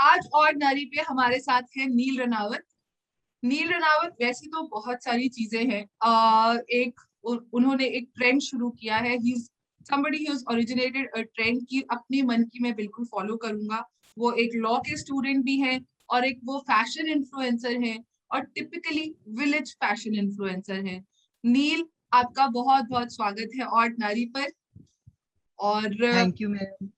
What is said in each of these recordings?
आज और नारी पे हमारे साथ है नील रनावत। नील रनावत वैसे तो बहुत सारी चीजें हैं। उन्होंने एक ट्रेंड शुरू किया है। He is somebody who has originated a trend की अपनी मन की मैं बिल्कुल फॉलो करूंगा। वो एक लॉ के स्टूडेंट भी हैं और एक वो फैशन इन्फ्लुएंसर हैं और टिपिकली विलेज फैशन इन्फ्लुएंसर हैं। नील, आपका बहुत बहुत स्वागत है और नारी पर। और thank you ma'am.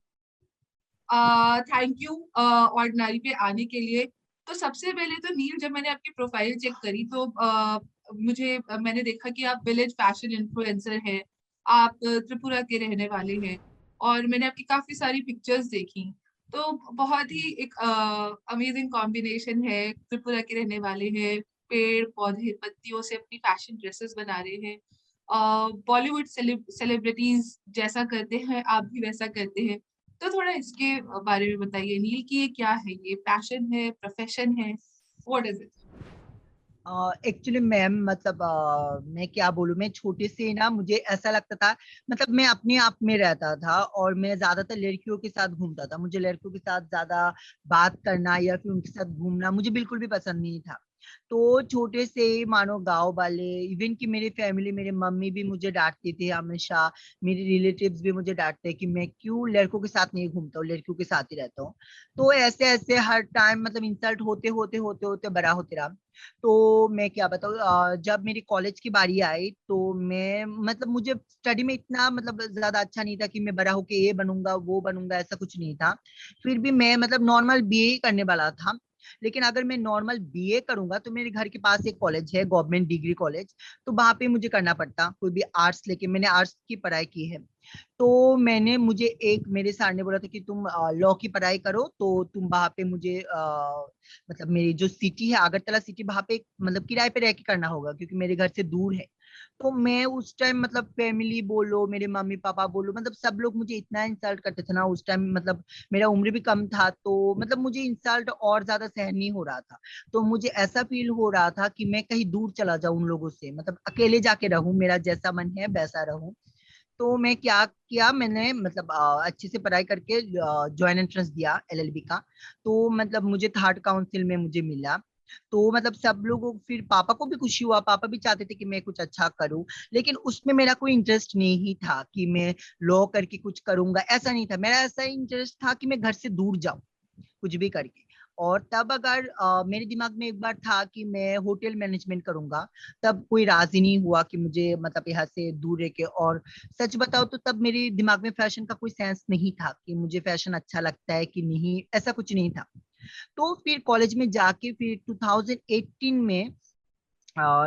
Thank you ordinary पे आने के लिए। तो सबसे पहले तो नील, जब मैंने आपकी प्रोफाइल चेक करी तो मैंने देखा कि आप विलेज फैशन इन्फ्लुएंसर हैं। आप त्रिपुरा के रहने वाले हैं और मैंने आपकी काफी सारी पिक्चर्स देखी। तो बहुत ही एक अमेजिंग कॉम्बिनेशन है। त्रिपुरा के रहने वाले हैं, पेड़ पौधे पत्तियों से अपनी फैशन ड्रेसेस बना रहे हैं। बॉलीवुड सेलिब्रिटीज जैसा करते हैं आप भी वैसा करते हैं। तो थोड़ा इसके बारे में बताइए नील कि ये क्या है, ये पैशन है, प्रोफेशन है, what is it? Actually ma'am मतलब मैं क्या बोलूँ, मैं छोटे से ना मुझे ऐसा लगता था, मतलब मैं अपने आप में रहता था और मैं ज्यादातर लड़कियों के साथ घूमता था। मुझे लड़कियों के साथ ज्यादा बात करना या फिर उनके साथ घूमना मुझे बिल्कुल भी पसंद नहीं था। तो छोटे से ही मानो गांव वाले, इवन कि मेरी फैमिली, मेरे मम्मी भी मुझे डांटती थी हमेशा। मेरे रिलेटिव्स भी मुझे डांटते कि मैं क्यों लड़कों के साथ नहीं घूमता हूँ, लड़कियों के साथ ही रहता हूँ। तो ऐसे ऐसे हर टाइम मतलब इंसल्ट होते होते होते होते बड़ा होते रहा। तो मैं क्या बताऊँ, जब मेरी कॉलेज की बारी आई तो मैं मतलब मुझे स्टडी में इतना मतलब ज्यादा अच्छा नहीं था कि मैं बड़ा होके ये बनूंगा वो बनूंगा, ऐसा कुछ नहीं था। फिर भी मैं मतलब नॉर्मल बीए करने वाला था। लेकिन अगर मैं नॉर्मल बीए करूंगा तो मेरे घर के पास एक कॉलेज है, गवर्नमेंट डिग्री कॉलेज। तो वहां पे मुझे करना पड़ता, कोई भी आर्ट्स लेके, मैंने आर्ट्स की पढ़ाई की है। तो मैंने मुझे एक मेरे सर ने बोला था कि तुम लॉ की पढ़ाई करो, तो तुम वहां पे मुझे मतलब मेरी जो सिटी है अगरतला सिटी, वहां पे मतलब किराए पे रह के करना होगा क्योंकि मेरे घर से दूर है। तो मैं उस टाइम मतलब फैमिली बोलो, मेरे मम्मी पापा बोलो, मतलब सब लोग मुझे इतना इंसल्ट करते थे ना उस टाइम। मतलब मेरा उम्र भी कम था तो मतलब मुझे इंसल्ट और ज्यादा सहन नहीं हो रहा था। तो मुझे ऐसा फील हो रहा था कि मैं कहीं दूर चला जाऊं उन लोगों से, मतलब अकेले जाके रहूं, मेरा जैसा मन है वैसा रहूं। तो मैं क्या किया, मैंने मतलब अच्छे से पढ़ाई करके ज्वाइन एंट्रेंस दिया एलएलबी का। तो मतलब मुझे थर्ड काउंसिल में मुझे मिला। तो मतलब सब लोगों, फिर पापा को भी खुशी हुआ, पापा भी चाहते थे कि मैं कुछ अच्छा करूं। लेकिन उसमें मेरा कोई इंटरेस्ट नहीं था कि मैं लॉ करके कुछ करूंगा, ऐसा नहीं था। मेरा ऐसा इंटरेस्ट था कि मैं घर से दूर जाऊं कुछ भी करके। और तब अगर मेरे दिमाग में एक बार था कि मैं होटल मैनेजमेंट करूंगा, तब कोई राजी नहीं हुआ कि मुझे मतलब यहाँ से दूर रह के। और सच बताओ तो तब मेरे दिमाग में फैशन का कोई सेंस नहीं था कि मुझे फैशन अच्छा लगता है कि नहीं, ऐसा कुछ नहीं था। तो फिर कॉलेज में जाके फिर 2018 में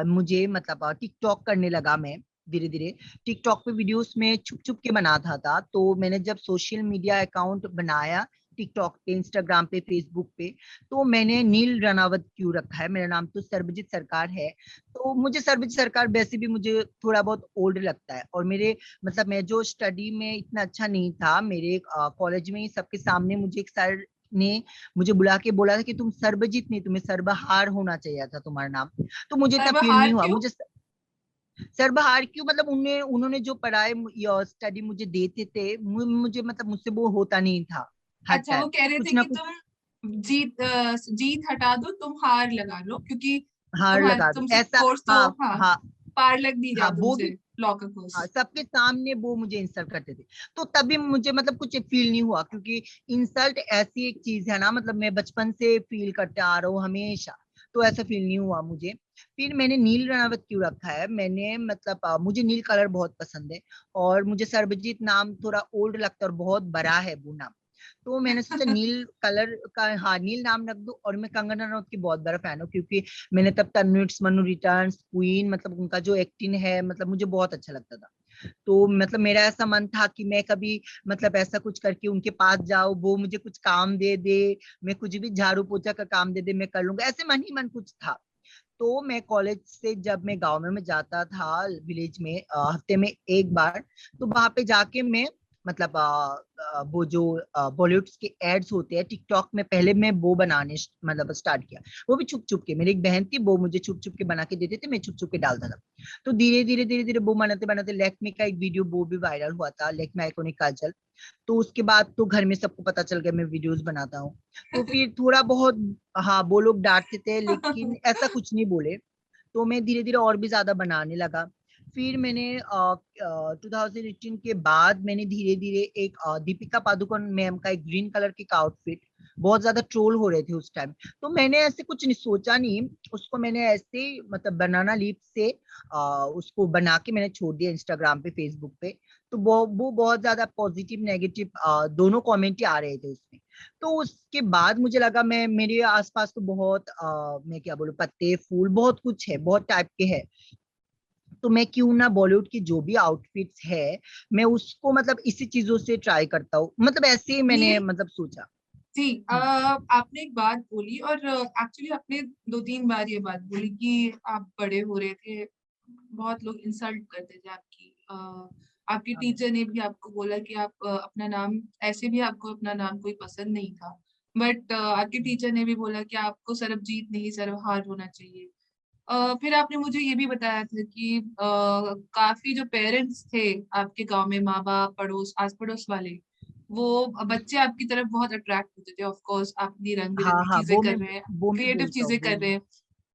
मुझे मतलब टिकटॉक करने लगा मैं धीरे धीरे। टिकटॉक पे वीडियोस में छुप छुप के बनाता था। तो मैंने जब सोशल मीडिया अकाउंट बनाया टिकटॉक पे, इंस्टाग्राम पे, फेसबुक पे, तो मैंने नील रनावत क्यों रखा है, मेरा नाम तो सर्वजीत सरकार है। तो मुझे सर्वजीत सरकार वैसे भी मुझे थोड़ा बहुत ओल्ड लगता है। और मेरे मतलब मैं जो स्टडी में इतना अच्छा नहीं था, मेरे कॉलेज में ही सबके सामने मुझे एक सर ने मुझे बुला के बोला था कि तुम सर्वजीत नहीं, तुम्हें सर्वहार होना चाहिए था तुम्हारा नाम। तो मुझे इतना फील सर्वहार नहीं हुआ। क्यों? मुझे सर्वहार क्यों, मतलब उन्हें उन्होंने जो पढ़ाई या स्टडी मुझे देते थे, मुझे मतलब मुझसे वो होता नहीं था हर अच्छा, वो टाइम। कह रहे थे कुछ ना कि कुछ तुम जीत हटा दो, तुम हार लगा लो, क्योंकि हार लगा दो तुमसे ऐसा। कोर्स तो हाँ हाँ हाँ पार लग नहीं रहा हाँ, वो तुमसे, भी। लॉ का कोर्स। हाँ, सबके सामने वो मुझे इंसल्ट करते थे। तो तभी मुझे मतलब कुछ फील नहीं हुआ, क्योंकि इंसल्ट ऐसी एक चीज है ना, मतलब मैं बचपन से फील करते आ रहा हूँ हमेशा। तो ऐसा फील नहीं हुआ मुझे। फिर मैंने नील राणावत क्यों रखा है, मैंने मतलब मुझे नील कलर बहुत पसंद है। और मुझे सर्वजीत नाम थोड़ा ओल्ड लगता है और बहुत बड़ा है वो नाम। तो मैंने सोचा नील कलर का, हाँ, नील नाम रख दो। और मैं कंगना रनौत की बहुत बड़ा फैन हूँ, क्योंकि मैंने तब तन्नूट्स मन्नू रिटर्न्स, क्वीन, मतलब उनका जो एक्टिंग है मतलब मुझे बहुत अच्छा लगता था। तो मतलब मेरा ऐसा मन था कि मैं कभी मतलब ऐसा कुछ करके उनके पास जाऊं, वो मुझे कुछ काम दे दे, मैं कुछ भी झाड़ू पोछा का काम दे दे मैं कर लूंगा, ऐसे मन ही मन कुछ था। तो मैं कॉलेज से जब मैं गांव में मैं जाता था विलेज में हफ्ते में एक बार, तो वहां पे जाके मैं मतलब वो जो बॉलीवुड के एड्स होते हैं टिकटॉक में, पहले मैं वो बनाने मतलब स्टार्ट किया। वो भी छुप छुप के, मेरी एक बहन थी वो मुझे छुप छुप के बना के देते थे, मैं छुप छुप के डालता था। तो धीरे धीरे वो बनाते बनाते लैक्मे का एक वीडियो वो भी वायरल हुआ था, लैक्मे आइकॉनिक काजल। तो उसके बाद तो घर में सबको पता चल गया मैं वीडियोस बनाता हूँ। तो फिर थोड़ा बहुत, हाँ वो लोग डांटते थे लेकिन ऐसा कुछ नहीं बोले। तो मैं धीरे धीरे और भी ज्यादा बनाने लगा। फिर मैंने 2018 के बाद मैंने धीरे धीरे एक दीपिका पादुकोण मैम का एक ग्रीन कलर की आउटफिट, बहुत ज्यादा ट्रोल हो रहे थे उस टाइम। तो मैंने ऐसे कुछ नहीं सोचा नहीं, उसको मैंने ऐसे ही, मतलब बनाना लीफ से उसको बना के मैंने छोड़ दिया इंस्टाग्राम पे, फेसबुक पे। तो वो बहुत ज्यादा पॉजिटिव नेगेटिव दोनों कमेंट ही आ रहे थे उसमें। तो उसके बाद मुझे लगा, मैं मेरे आसपास तो बहुत मैं क्या बोलूं, पत्ते फूल बहुत कुछ है, बहुत टाइप के है। तो मैं क्यों ना बॉलीवुड की जो भी आउटफिट्स है, मैं उसको मतलब इसी चीजों से ट्राई करता हूँ, मतलब ऐसे ही मैंने ये मतलब सोचा। जी, हम्म। आपने एक बात बोली और एक्चुअली आपने 2-3 बार ये बात बोली कि आप बड़े हो रहे थे, बहुत लोग इंसल्ट करते थे आपकी। आपके हाँ टीचर ने भी आपको बोला कि आप अपना नाम, ऐसे भी आपको अपना नाम कोई पसंद नहीं था, बट आपके टीचर ने भी बोला कि आपको सरबजीत नहीं सरबहार होना चाहिए। फिर आपने मुझे ये भी बताया था कि काफी जो पेरेंट्स थे आपके गांव में, माँ बाप, पड़ोस, आस पड़ोस वाले, वो बच्चे आपकी तरफ बहुत अट्रैक्ट होते थे। ऑफ कोर्स आप इतनी रंग हाँ बिरंगी हाँ, चीजें कर रहे हैं, वो मैं क्रिएटिव बोलता हूँ चीजें कर रहे हैं।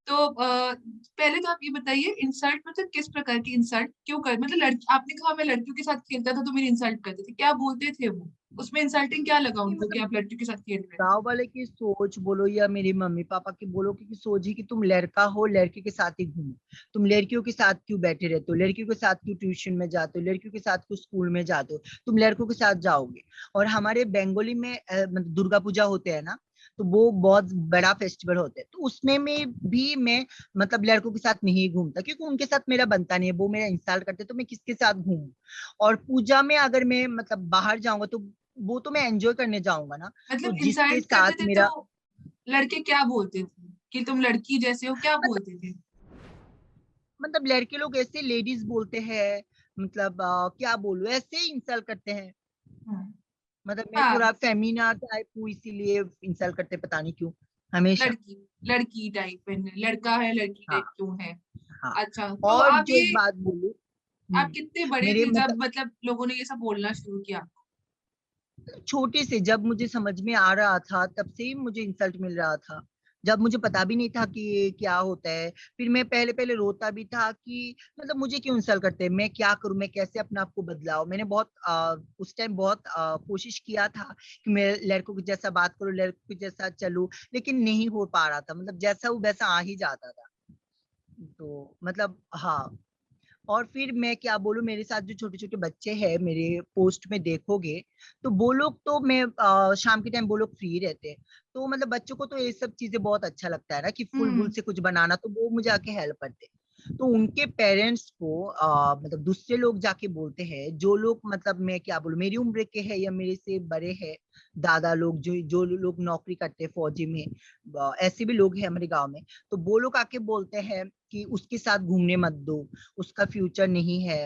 तो पहले तो आप ये बताइए, इंसल्ट मतलब किस प्रकार की इंसल्ट क्यों कर, मतलब लड़की, आपने कहा मैं लड़कियों के साथ खेलता था तो मेरी इंसल्ट करते थे, क्या बोलते थे वो? उसमें इंसल्टिंग क्या लगा नहीं, उनको कि मतलब आप लड़कियों के साथ खेल रहे हैं? गांव वाले की सोच बोलो या मेरे मम्मी पापा की बोलो कि सोच ही कि तुम लड़का हो, लड़के के साथ ही घूमो। तुम लड़कियों के साथ क्यों बैठे रहते हो, लड़कियों के साथ क्यों ट्यूशन में जाते हो, लड़कियों के साथ क्यों स्कूल में जाते हो, तुम लड़कों के साथ जाओगे। और हमारे बंगाली में मतलब दुर्गा पूजा होते हैं ना, तो वो बहुत बड़ा फेस्टिवल होता है, तो उसमें में भी मैं मतलब लड़कों के साथ नहीं घूमता, क्योंकि उनके साथ मेरा बनता नहीं है, वो मेरा इंसल्ट करते, तो मैं किसके साथ घूमूं। और पूजा में अगर मैं मतलब बाहर जाऊंगा तो वो तो मैं एंजॉय करने जाऊंगा ना। तो मतलब जिसके इंसल्ट करते साथ थे तो मेरा लड़के क्या बोलते थे कि तुम लड़की जैसे हो, क्या मतलब बोलते थे? मतलब लड़के लोग ऐसे लेडीज बोलते हैं, मतलब क्या बोलूं, ऐसे ही इंसल्ट करते हैं। हाँ, मतलब मैं हाँ, थोड़ा फेमिना टाइप हूँ, इसीलिए इंसल्ट करते, पता नहीं क्यों हमेशा। लड़की, लड़की टाइप में, लड़का है लड़की हाँ टाइप क्यों है? हाँ। अच्छा, तो और आप जो एक ये, बात बोलूं, आप कितने बड़े मेरे थे जब मतलब मतलब लोगों ने ये सब बोलना शुरू किया? छोटे से जब मुझे समझ में आ रहा था तब से ही मुझे इंसल्ट मिल रहा था, जब मुझे पता भी नहीं था कि ये क्या होता है। फिर मैं पहले पहले रोता भी था कि मतलब मुझे क्यों इंसल्ट करते हैं, मैं क्या करूं, मैं कैसे अपने आप को बदलाऊं। मैंने बहुत उस टाइम बहुत कोशिश किया था कि मैं लड़कों के जैसा बात करूं, लड़कों के जैसा चलूं, लेकिन नहीं हो पा रहा था, मतलब जैसा हूं वैसा आ ही जाता था। तो मतलब हाँ। और फिर मैं क्या बोलूं, मेरे साथ जो छोटे छोटे बच्चे हैं मेरे पोस्ट में देखोगे, तो वो लोग तो मैं शाम के टाइम वो लोग फ्री रहते हैं। तो मतलब बच्चों को तो ये सब चीजें बहुत अच्छा लगता है ना, कि फूल वूल हम्म। से कुछ बनाना, तो वो मुझे आके हेल्प करते हैं। तो उनके पेरेंट्स को मतलब दूसरे लोग जाके बोलते हैं, जो लोग मतलब मैं क्या बोलूं मेरी उम्र के हैं या मेरे से बड़े हैं, दादा लोग, जो जो लोग नौकरी करते हैं फौजी में, ऐसे भी लोग हैं हमारे गांव में। तो वो लोग आके बोलते हैं कि उसके साथ घूमने मत दो, उसका फ्यूचर नहीं है,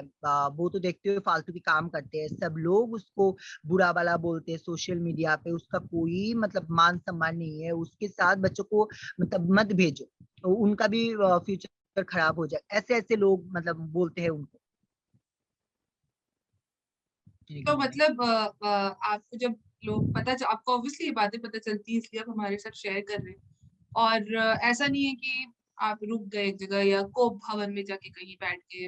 वो तो देखते हुए फालतू के काम करते हैं, सब लोग उसको बुरा भला बोलते हैं सोशल मीडिया पे, उसका कोई मतलब मान सम्मान नहीं है, उसके साथ बच्चों को मतलब मत भेजो, तो उनका भी फ्यूचर खराब हो जाए, ऐसे ऐसे लोग मतलब बोलते हैं उनको। एक तो मिनट। मतलब आपको जब लोग आपको ऑब्वियसली ये बातें पता चलती है इसलिए आप हमारे साथ शेयर कर रहे हैं। और ऐसा नहीं है कि आप रुक गए एक जगह या कोप भवन में जाके कहीं बैठ के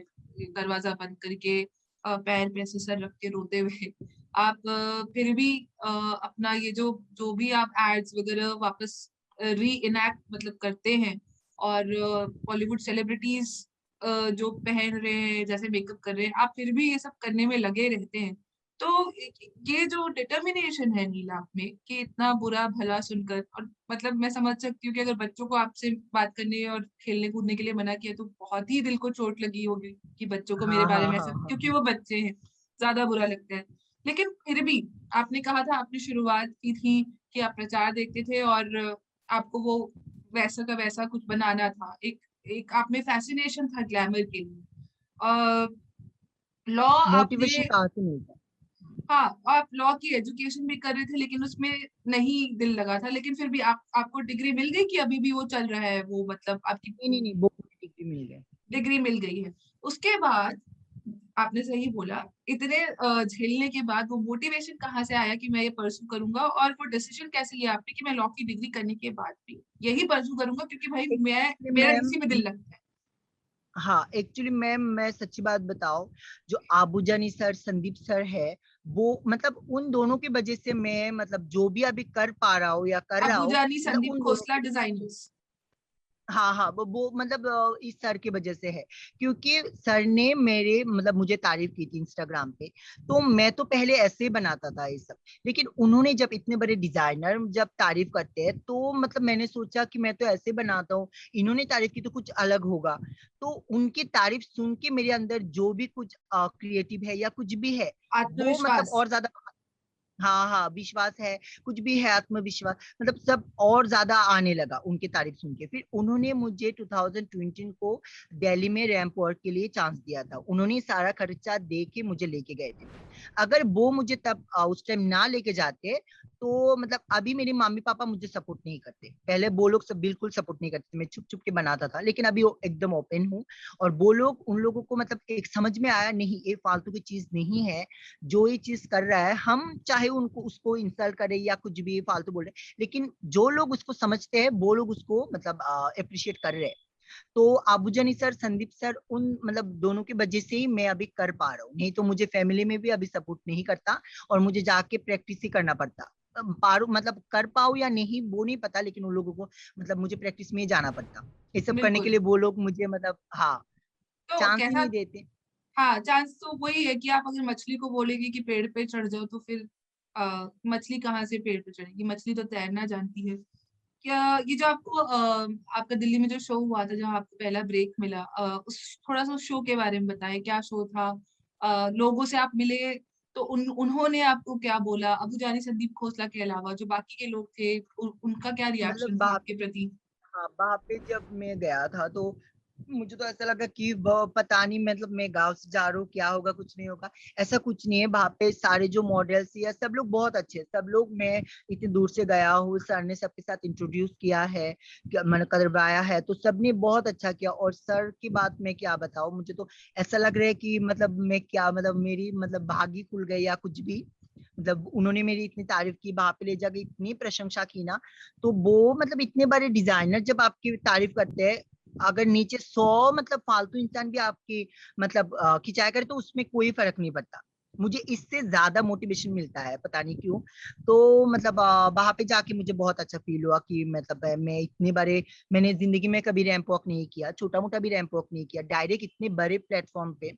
दरवाजा बंद करके पैर पे ऐसे सर रख के रोते हुए आप फिर भी अपना ये जो जो भी आप एड्स वगैरह वापस री इनैक्ट मतलब करते हैं। और बॉलीवुड सेलिब्रिटीज जो पहन रहे हैं, जैसे मेकअप कर रहे हैं, आप फिर भी ये सब करने में लगे रहते हैं। तो ये जो डिटर्मिनेशन है नीला आप में कि इतना बुरा भला सुनकर, और मतलब मैं समझ सकती हूँ कि अगर बच्चों को आपसे बात करने और खेलने कूदने के लिए मना किया तो बहुत ही दिल को चोट लगी होगी कि बच्चों को मेरे हाँ बारे हाँ में हाँ ऐसा, हाँ क्योंकि वो बच्चे हैं, ज्यादा बुरा लगता है। लेकिन फिर भी आपने कहा था, आपने शुरुआत की थी कि आप प्रचार देखते थे और आपको वो वैसा का वैसा कुछ बनाना था, एक एक आप में फैसिनेशन था ग्लैमर के लिए। लॉ आपने, मोटिवेशन कहाँ से मिलता है। हाँ, आप लॉ की एजुकेशन भी कर रहे थे लेकिन उसमें नहीं दिल लगा था, लेकिन फिर भी आपको डिग्री मिल गई कि अभी भी वो चल रहा है, वो मतलब आपकी नहीं नहीं नहीं, वो डिग्री मिल गए। डिग्री मिल गई है? उसके बाद आपने सही बोला, इतने झेलने के बाद वो मोटिवेशन कहाँ से आया कि मैं ये परस्यू करूंगा, और वो डिसीजन कैसे लिया आपने कि मैं लॉ की डिग्री करने के बाद भी यही परस्यू करूंगा, क्योंकि भाई मैं एक्चुअली मेरा मैम, इसी में दिल लगता है। हाँ एक्चुअली मैम, मैं सच्ची बात बताऊं, जो आबूजानी सर, संदीप सर है, वो मतलब उन दोनों की वजह से मैं मतलब जो भी अभी कर पा रहा हूँ या कर रहा अबू हूँ, जानी मतलब संदीप उन दोनों खोसला की। डिजाइनर्स। हाँ हाँ, वो मतलब इस सर की वजह से है, क्योंकि सर ने मेरे मतलब मुझे तारीफ की थी इंस्टाग्राम पे। तो मैं तो पहले ऐसे ही बनाता था ये सब, लेकिन उन्होंने जब इतने बड़े डिजाइनर जब तारीफ करते हैं तो मतलब मैंने सोचा कि मैं तो ऐसे बनाता हूँ, इन्होंने तारीफ की तो कुछ अलग होगा। तो उनकी तारीफ सुन के मेरे अंदर जो भी कुछ क्रिएटिव है या कुछ भी है, वो मतलब आत्मविश्वास। और ज्यादा। हाँ हाँ, विश्वास है, कुछ भी है, आत्मविश्वास, मतलब सब और ज्यादा आने लगा उनकी तारीफ सुन के। फिर उन्होंने मुझे 2020 को दिल्ली में रैंप वॉक के लिए चांस दिया था, उन्होंने सारा खर्चा दे के मुझे लेके गए थे। अगर वो मुझे तब उस टाइम ना लेके जाते, तो मतलब अभी मेरे मम्मी पापा मुझे सपोर्ट नहीं करते। पहले वो लोग सब बिल्कुल सपोर्ट नहीं करते, मैं छुप छुप के बनाता था, लेकिन अभी वो एकदम ओपन हूँ। और वो लोग, उन लोगों को मतलब एक समझ में आया, नहीं ये फालतू की चीज नहीं है, जो ये चीज कर रहा है, हम चाहे उनको उसको इंसल्ट करें या कुछ भी फालतू बोल रहे हैं, लेकिन जो लोग उसको समझते हैं वो लोग उसको मतलब अप्रिशिएट कर रहे हैं। तो आबूजानी सर, संदीप सर, उन मतलब दोनों की वजह से ही मैं अभी कर पा रहा हूँ, नहीं तो मुझे फैमिली में भी अभी सपोर्ट नहीं करता, और मुझे जाके प्रैक्टिस ही करना पड़ता। पारू मतलब कर पाऊँ या नहीं वो नहीं पता, लेकिन उन लोगों को मतलब मुझे प्रैक्टिस में ही जाना पड़ता। ये सब करने के बिल्कुल। लिए वो लोग मुझे मतलब, हाँ, तो चांस ही कैसा? नहीं देते। हाँ, चांस तो वही है कि आप अगर मछली को बोलेगी कि पेड़ पे चढ़ जाओ, तो फिर मछली कहाँ से पेड़ पे चढ़ेगी? मछली तो तैरना जानती है। क्या ये जो आपको आपका दिल्ली में जो शो हुआ था, जहाँ आपको पहला ब्रेक मिला, उस थोड़ा सा उस शो के बारे में बताएं, क्या शो था? लोगों से आप मिले तो उन्होंने आपको क्या बोला? अबू जानी संदीप खोसला के अलावा जो बाकी के लोग थे, उनका क्या रिएक्शन मतलब था आपके प्रति? हाँ, वहां पे जब मैं गया था तो मुझे तो ऐसा लगा कि पता नहीं, मतलब मैं गांव से जा रहा हूँ, क्या होगा, कुछ नहीं होगा। ऐसा कुछ नहीं है, वहां पे सारे जो मॉडल्स या सब लोग बहुत अच्छे हैं, सब लोग, मैं इतनी दूर से गया हूँ, सर ने सबके साथ इंट्रोड्यूस किया है, मैंने करवाया है, तो सबने बहुत अच्छा किया। और सर की बात मैं क्या बताऊँ, मुझे तो ऐसा लग रहा है कि मतलब मैं क्या, मतलब मेरी मतलब भागी खुल गई या कुछ भी। मतलब उन्होंने मेरी इतनी तारीफ की, वहां पे ले जाके इतनी प्रशंसा की ना, तो वो मतलब इतने बड़े डिजाइनर जब आपकी तारीफ करते हैं, अगर नीचे 100 मतलब फालतू इंसान भी आपकी मतलब खिंचाया करे, तो उसमें कोई फर्क नहीं पड़ता। मुझे इससे ज्यादा मोटिवेशन मिलता है, पता नहीं क्यों। तो मतलब वहां पे जाके मुझे बहुत अच्छा फील हुआ कि मतलब मैं इतने बड़े, मैंने जिंदगी में कभी रैंप वॉक नहीं किया, छोटा मोटा भी रैंप वॉक नहीं किया, डायरेक्ट इतने बड़े प्लेटफॉर्म पे।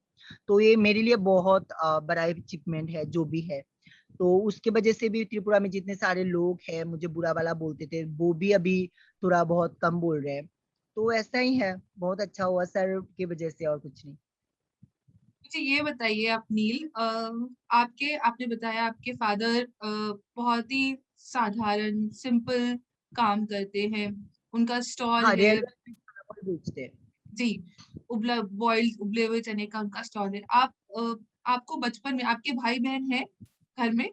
तो ये मेरे लिए बहुत बड़ा अचीवमेंट है जो भी है। तो उसके वजह से भी त्रिपुरा में जितने सारे लोग हैं मुझे बुरा वाला बोलते थे, वो भी अभी थोड़ा बहुत कम बोल रहे हैं। तो ऐसा ही है, बहुत अच्छा हुआ सर की वजह से, और कुछ नहीं। मुझे ये बताइए आप नील, आपके आपने बताया आपके फादर बहुत ही साधारण सिंपल काम करते हैं, उनका स्टॉल हाँ, है। रेलवे में चावल बेचते हैं। जी। बॉइल्ड उबले हुए चने का उनका स्टॉल है। आपको बचपन में आपके भाई बहन हैं घर में?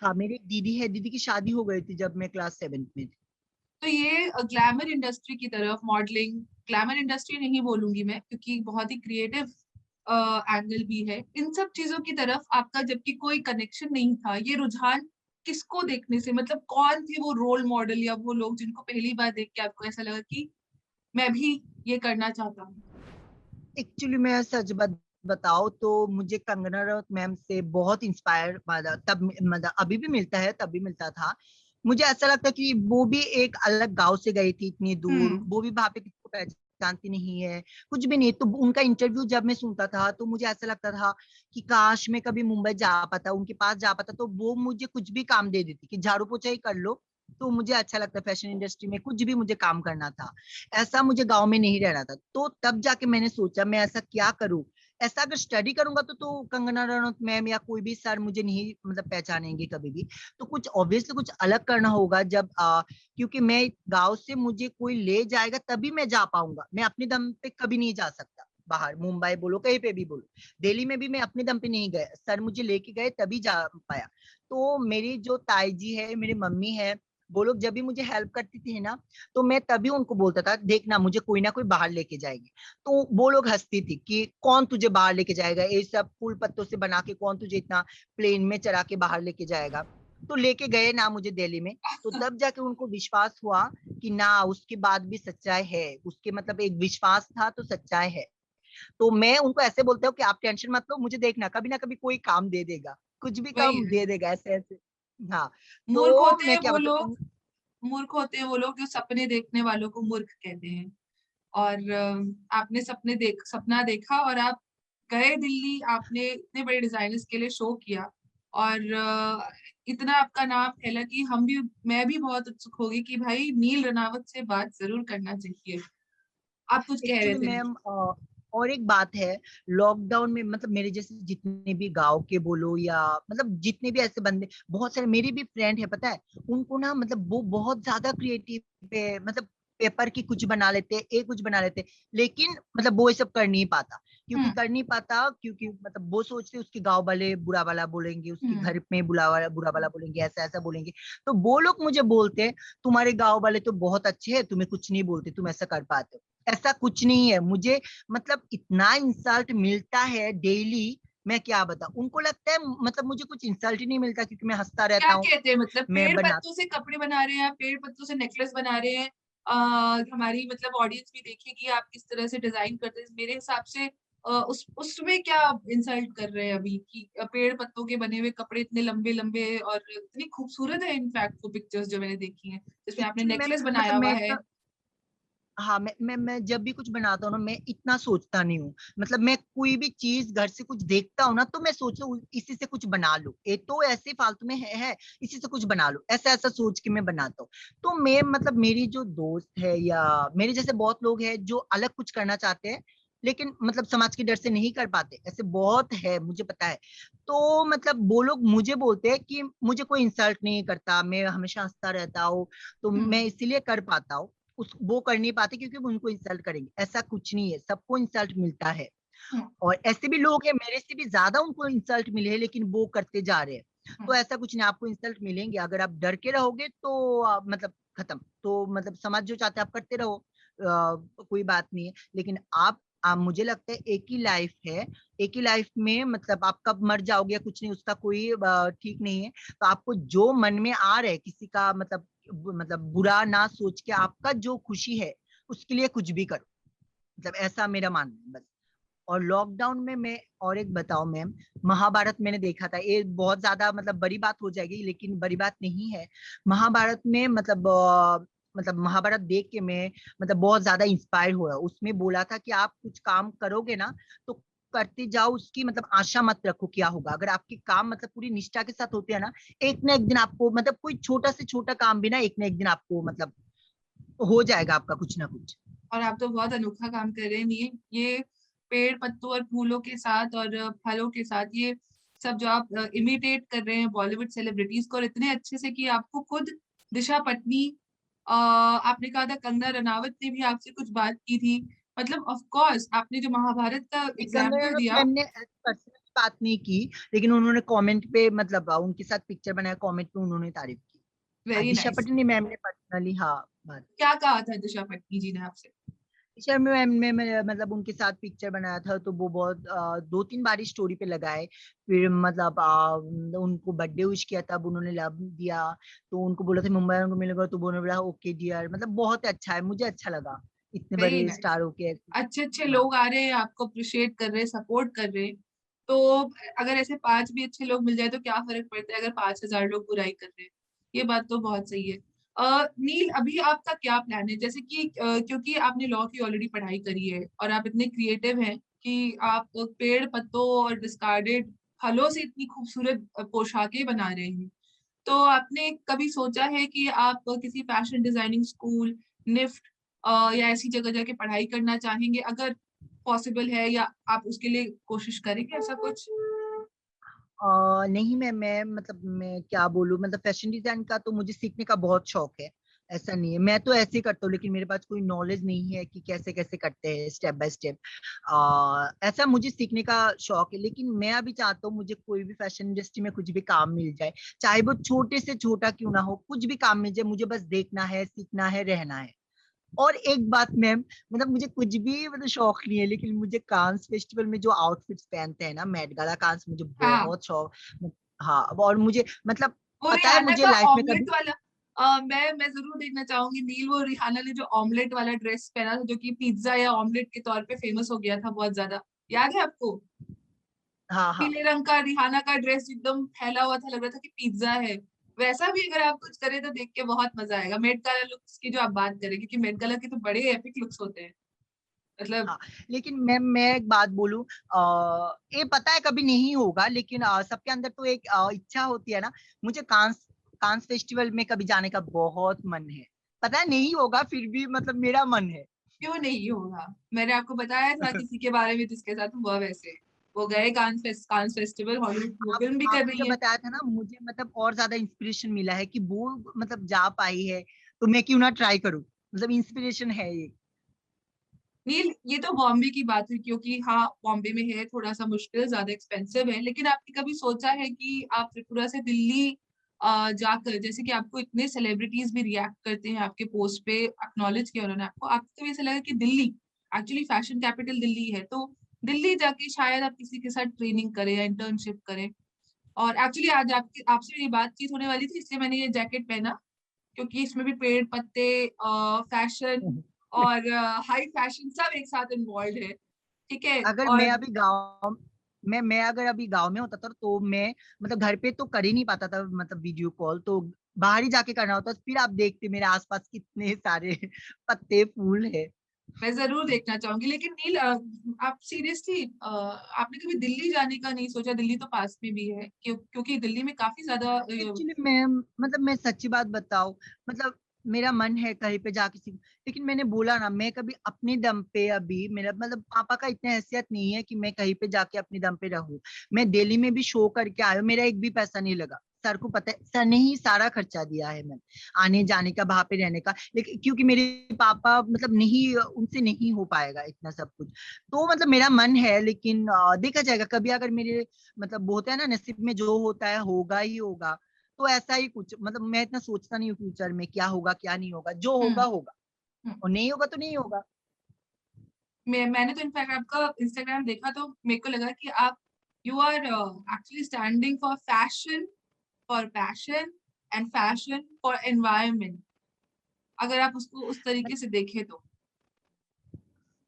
हाँ, मेरी एक दीदी है, दीदी की शादी हो गई थी जब मैं क्लास 7th में थी। तो ये ग्लैमर इंडस्ट्री की तरफ, मॉडलिंग, ग्लैमर इंडस्ट्री नहीं बोलूंगी मैं क्योंकि बहुत ही क्रिएटिव एंगल भी है, इन सब चीजों की तरफ आपका जबकि कोई कनेक्शन नहीं था, ये रुझान किसको देखने से, मतलब कौन थे वो रोल मॉडल या वो लोग जिनको पहली बार देख के आपको ऐसा लगा कि मैं भी ये करना चाहता हूँ? एक्चुअली मैं सच बात बताओ तो मुझे कंगना रनौत मैम से बहुत इंस्पायर, मतलब तब मतलब अभी भी मिलता है, तब भी मिलता था। मुझे ऐसा लगता कि वो भी एक अलग गांव से गई थी इतनी दूर, हम्म। वो भी वहां पे किसी को पहचानती नहीं है, कुछ भी नहीं। तो उनका इंटरव्यू जब मैं सुनता था तो मुझे ऐसा लगता था कि काश मैं कभी मुंबई जा पाता, उनके पास जा पाता, तो वो मुझे कुछ भी काम दे देती कि झाड़ू पोछा ही कर लो। तो मुझे अच्छा लगता, फैशन इंडस्ट्री में कुछ भी मुझे काम करना था, ऐसा मुझे गांव में नहीं रहना था। तो तब जाके मैंने सोचा मैं ऐसा क्या करूं, ऐसा अगर स्टडी करूंगा तो कंगना रनौत मैम या कोई भी सर मुझे नहीं मतलब पहचानेंगे कभी भी। तो कुछ ऑब्वियसली कुछ अलग करना होगा, जब क्योंकि मैं गांव से मुझे कोई ले जाएगा तभी मैं जा पाऊंगा, मैं अपने दम पे कभी नहीं जा सकता। बाहर, मुंबई बोलो कहीं पे भी बोलो। दिल्ली में भी मैं अपने दम पे नहीं गया, सर मुझे लेके गए तभी जा पाया। तो मेरी जो ताई जी है, मेरी मम्मी है, वो लोग जब भी मुझे हेल्प करती थी ना, तो मैं तभी उनको बोलता था देखना मुझे कोई ना कोई बाहर लेके जाएगी। तो वो लोग हंसती थी कि कौन तुझे बाहर लेके जाएगा, ये सब फूल पत्तों से बना के कौन तुझे इतना प्लेन में चढ़ा के बाहर लेके जाएगा। तो लेके गए ना मुझे दिल्ली में, तो तब जाके उनको विश्वास हुआ कि ना उसके बाद भी सच्चाई है, उसके मतलब एक विश्वास था तो सच्चाई है। तो मैं उनको ऐसे बोलता हूँ कि आप टेंशन मत लो, मुझे देखना कभी ना कभी कोई काम दे देगा, कुछ भी वही काम दे देगा, ऐसे ऐसे। हाँ। मूर्ख तो होते हैं मैं क्या वो बताता लोग, हूँ। मूर्ख होते हैं वो लोग जो सपने देखने वालों को मूर्ख कहते हैं। और आपने सपना देखा और आप गए दिल्ली, आपने इतने बड़े डिजाइनर्स के लिए शो किया और इतना आपका नाम फैला कि मैं भी बहुत उत्सुक होगी कि भाई नील रनावत से बात जरूर करना चाहिए। आप कुछ कह रहे एक्चुअली थे मैम नील। और एक बात है, लॉकडाउन में मतलब मेरे जैसे जितने भी गांव के बोलो या मतलब जितने भी ऐसे बंदे, बहुत सारे मेरे भी फ्रेंड है पता है, उनको ना मतलब वो बहुत ज्यादा क्रिएटिव है, मतलब पेपर की कुछ बना लेते, एक कुछ बना लेते, लेकिन मतलब वो ये सब कर नहीं पाता। क्योंकि हम्म। कर नहीं पाता, क्योंकि मतलब वो सोचते उसके गांव वाले बुरा वाला बोलेंगे, उसके हम्म। घर में बुरा वाला बोलेंगे, ऐसा ऐसा बोलेंगे। तो वो लोग मुझे बोलते हैं तुम्हारे गांव वाले तो बहुत अच्छे हैं, तुम्हें कुछ नहीं बोलते, तुम ऐसा कर पाते हो। ऐसा कुछ नहीं है मुझे, मतलब इतना इंसल्ट मिलता है डेली, मैं क्या बता, उनको लगता है मतलब मुझे कुछ इंसल्ट ही नहीं मिलता क्योंकि मैं हंसता क्या रहता हूँ। कहते हैं, मतलब मैं पेड़ बना पत्तों से कपड़े बना रहे हैं, पेड़ पत्तों से नेकलेस बना रहे हैं। हमारी मतलब ऑडियंस भी देखेगी आप किस तरह से डिजाइन करते हैं। मेरे हिसाब से उसमें क्या इंसल्ट कर रहे हैं अभी कि पेड़ पत्तों के बने हुए कपड़े इतने लंबे लंबे और इतनी खूबसूरत है। इनफैक्ट वो पिक्चर्स जो मैंने देखी हैं जिसमें आपने एक्चुअली मैं नेकलेस बनाया मतलब हुआ मैं है। इतना, हाँ मैं जब भी कुछ बनाता हूँ ना, मैं इतना सोचता नहीं हूँ। मतलब मैं कोई भी चीज घर से कुछ देखता हूँ ना, तो मैं सोचता हूँ इसी से कुछ बना लो, ये तो ऐसे फालतू में है इसी से कुछ बना लो, ऐसा ऐसा सोच के मैं बनाता हूँ। तो मैं मतलब मेरी जो दोस्त है या मेरे जैसे बहुत लोग हैं जो अलग कुछ करना चाहते हैं, लेकिन मतलब समाज के डर से नहीं कर पाते, ऐसे बहुत है मुझे पता है। तो मतलब वो लोग मुझे बोलते हैं कि मुझे कोई इंसल्ट नहीं करता, मैं हमेशा हंसता रहता हूँ, तो मैं हम्म। इसीलिए कर पाता हूँ। उस वो कर नहीं पाते क्योंकि वो उनको इंसल्ट करेंगे, ऐसा कुछ नहीं है, सबको इंसल्ट मिलता है। हम्म। और ऐसे भी लोग हैं मेरे से भी ज्यादा उनको इंसल्ट मिले हैं, लेकिन वो करते जा रहे हैं। तो हम्म। ऐसा कुछ नहीं, आपको इंसल्ट मिलेंगे, अगर आप डर के रहोगे तो मतलब खत्म। तो मतलब समाज जो चाहते हैं आप करते रहो, कोई बात नहीं है। लेकिन आप मुझे लगता है एक ही लाइफ है, एक ही लाइफ में मतलब आप कब मर जाओगे या कुछ नहीं, उसका कोई ठीक नहीं है। तो आपको जो मन में आ रहा है किसी का मतलब बुरा ना सोच के, आपका जो खुशी है उसके लिए कुछ भी करो, मतलब ऐसा मेरा मानना है बस। और लॉकडाउन में मैं और एक बताऊं मैम, महाभारत मैंने देखा था, ये बहुत ज्यादा मतलब बड़ी बात हो जाएगी लेकिन बड़ी बात नहीं है। महाभारत में मतलब महाभारत देख के मैं मतलब बहुत ज्यादा इंस्पायर हुआ। उसमें बोला था कि आप कुछ काम करोगे ना, तो करते जाओ, उसकी मतलब आशा मत रखो क्या होगा। अगर आपके काम मतलब पूरी निष्ठा के साथ होते हैं ना एक दिन आपको मतलब कोई छोटा से छोटा काम भी ना एक ना एक दिन आपको मतलब हो जाएगा आपका कुछ ना कुछ। और आप तो बहुत अनोखा काम कर रहे हैं नील। ये पेड़ पत्तों और फूलों के साथ और फलों के साथ ये सब जो आप इमिटेट कर रहे हैं बॉलीवुड सेलिब्रिटीज को, और इतने अच्छे से कि आपको खुद दिशा पत्नी, आपने कहा था कंगना रनावत ने भी आपसे कुछ बात की थी। मतलब ऑफ कोर्स आपने जो महाभारत का कंगना एग्जाम्पल रनौत दिया। मैम ने पर्सनली बात नहीं की, लेकिन उन्होंने कमेंट पे मतलब उनके साथ पिक्चर बनाया, कमेंट पे उन्होंने तारीफ की। हाँ वेरी दिशा नाइस। पटनी मैम ने पर्सनली हाँ बात। क्या कहा था दिशा पत्नी जी ने आपसे? दिशा मैम ने मतलब उनके साथ पिक्चर बनाया था, तो वो बहुत 2-3 बार स्टोरी पे लगाए। फिर मतलब उनको बर्थडे विश किया, तब उन्होंने लव दिया। तो उनको बोला था मुंबई उनको मिलेगा, तो उन्होंने बोला ओके डियर, मतलब बहुत अच्छा है, मुझे अच्छा लगा इतने वेरी बड़े नाइस। स्टारों के। अच्छे अच्छे हाँ। लोग आ रहे हैं, आपको अप्रिशिएट कर रहे हैं, सपोर्ट कर रहे हैं। तो अगर ऐसे पांच भी अच्छे लोग मिल जाए तो क्या फर्क पड़ता है अगर 5,000 लोग बुराई कर रहे हैं। ये बात तो बहुत सही है। नील, अभी आपका क्या प्लान है? जैसे कि क्योंकि आपने लॉ की ऑलरेडी पढ़ाई करी है और आप इतने क्रिएटिव हैं कि आप पेड़ पत्तों और डिस्कार्डेड फलों से इतनी खूबसूरत पोशाकें बना रहे हैं। तो आपने कभी सोचा है कि आप किसी फैशन डिजाइनिंग स्कूल, निफ्ट या ऐसी जगह जाके पढ़ाई करना चाहेंगे अगर पॉसिबल है, या आप उसके लिए कोशिश करेंगे ऐसा कुछ? नहीं मैं मतलब मैं क्या बोलूं, मतलब फैशन डिजाइन का तो मुझे सीखने का बहुत शौक है। ऐसा नहीं है, मैं तो ऐसे ही करता हूँ, लेकिन मेरे पास कोई नॉलेज नहीं है कि कैसे कैसे करते हैं स्टेप बाय स्टेप। ऐसा मुझे सीखने का शौक है, लेकिन मैं अभी चाहता हूँ मुझे कोई भी फैशन इंडस्ट्री में कुछ भी काम मिल जाए, चाहे वो छोटे से छोटा क्यों ना हो, कुछ भी काम मिल जाए, मुझे बस देखना है, सीखना है, रहना है। और एक बात मैम, मतलब मुझे कुछ भी मतलब शौक नहीं है, लेकिन मुझे कांस फेस्टिवल में जो आउटफिट्स पहनते हैं ना, मेट गाला कांस, मुझे हाँ, बहुत शौक। हाँ, और मुझे मतलब वो पता है रिहाना मुझे का लाइफ में ऑमलेट कभी। वाला, मैं जरूर देखना चाहूंगी नील, वो रिहाना ने जो ऑमलेट वाला ड्रेस पहना था, जो कि पिज्जा या ऑमलेट के तौर पे फेमस हो गया था बहुत ज्यादा, याद है आपको? हाँ हाँ। पीले रंग का रिहाना का ड्रेस एकदम फैला हुआ था, लग रहा था कि पिज्जा है। वैसा भी अगर आप कुछ करें तो देख के बहुत मजा आएगा, मेट गाला लुक्स की जो आप बात करें, क्योंकि मेट गाला के तो बड़े एपिक लुक्स होते हैं, मतलब। हाँ, लेकिन मैं एक बात बोलूं, ये पता है कभी नहीं होगा, लेकिन सबके अंदर तो एक इच्छा होती है ना। मुझे कांस कांस फेस्टिवल में कभी जाने का बहुत मन है। पता है नहीं होगा, फिर भी मतलब मेरा मन है। क्यों नहीं होगा? मैंने आपको बताया था किसी के बारे में जिसके साथ हुआ वैसे। वो गए कांस फेस्टिवल, हॉलीवुड वो फिल्म भी कर आपने रही जब है। बताया था ना, मुझे मतलब और ज्यादा इंस्पिरेशन मिला है कि वो मतलब जा पाई है, तो मैं क्यों ना ट्राई करूं, मतलब इंस्पिरेशन है ये। नील, ये तो बॉम्बे की बात है, क्योंकि हाँ बॉम्बे में है, थोड़ा सा मुश्किल, ज्यादा एक्सपेंसिव है, लेकिन आपने कभी सोचा है कि आप त्रिपुरा से दिल्ली जाकर, जैसे कि आपको इतने सेलिब्रिटीज भी रिएक्ट करते हैं आपके पोस्ट पे, एक्नॉलेज किया उन्होंने आपको कभी ऐसा लगा कि Delhi actually fashion capital Delhi है, तो दिल्ली जाके शायद आप किसी के साथ ट्रेनिंग करें या इंटर्नशिप करें? और एक्चुअली आज आपके आपसे मेरी बातचीत होने वाली थी, इसलिए मैंने ये जैकेट पहना, क्योंकि इसमें भी पेड़ पत्ते, फैशन और हाई फैशन सब एक साथ इन्वॉल्व है, ठीक है। अगर और मैं अभी गांव मैं अगर अभी गांव में होता था तो मैं मतलब घर पे तो कर ही नहीं पाता था, मतलब वीडियो कॉल तो बाहर ही जाके करना होता, फिर आप देखते मेरे आसपास कितने सारे पत्ते फूल है। मैं जरूर देखना चाहूंगी, लेकिन नील, आप सीरियसली आपने कभी दिल्ली जाने का नहीं सोचा? दिल्ली तो पास में भी है, क्योंकि दिल्ली में काफी ज्यादा एक्चुअली मैं मतलब मैं सच्ची बात बताऊं, मतलब मेरा मन है कहीं पे जाके सीख, लेकिन मैंने बोला ना, मैं कभी अपने दम पे, अभी मेरा मतलब पापा का इतना हैसियत नहीं है कि मैं कहीं पे जाके अपने दम पे रहूं। मैं दिल्ली में भी शो करके आया हूं, मेरा एक भी पैसा नहीं लगा। सर को पता है, सर ने ही सारा खर्चा दिया है मैंने, आने जाने का, वहां पे रहने का, लेकिन क्योंकि मेरे पापा मतलब नहीं, उनसे नहीं हो पाएगा इतना सब कुछ। तो मतलब मेरा मन है, लेकिन देखा जाएगा कभी, अगर मेरे मतलब वो होता है ना, नसीब में जो होता है होगा ही होगा। तो ऐसा ही कुछ, मतलब मैं इतना सोचता नहीं हूँ फ्यूचर में क्या होगा क्या नहीं होगा, जो होगा हम्म, होगा, हम्म। और नहीं होगा तो नहीं होगा। मैंने तो इनफैक्ट आपका इंस्टाग्राम देखा तो मेरे को लगा कि आप you are actually standing for fashion, for passion, and fashion for environment, अगर आप उसको उस तरीके से देखें तो।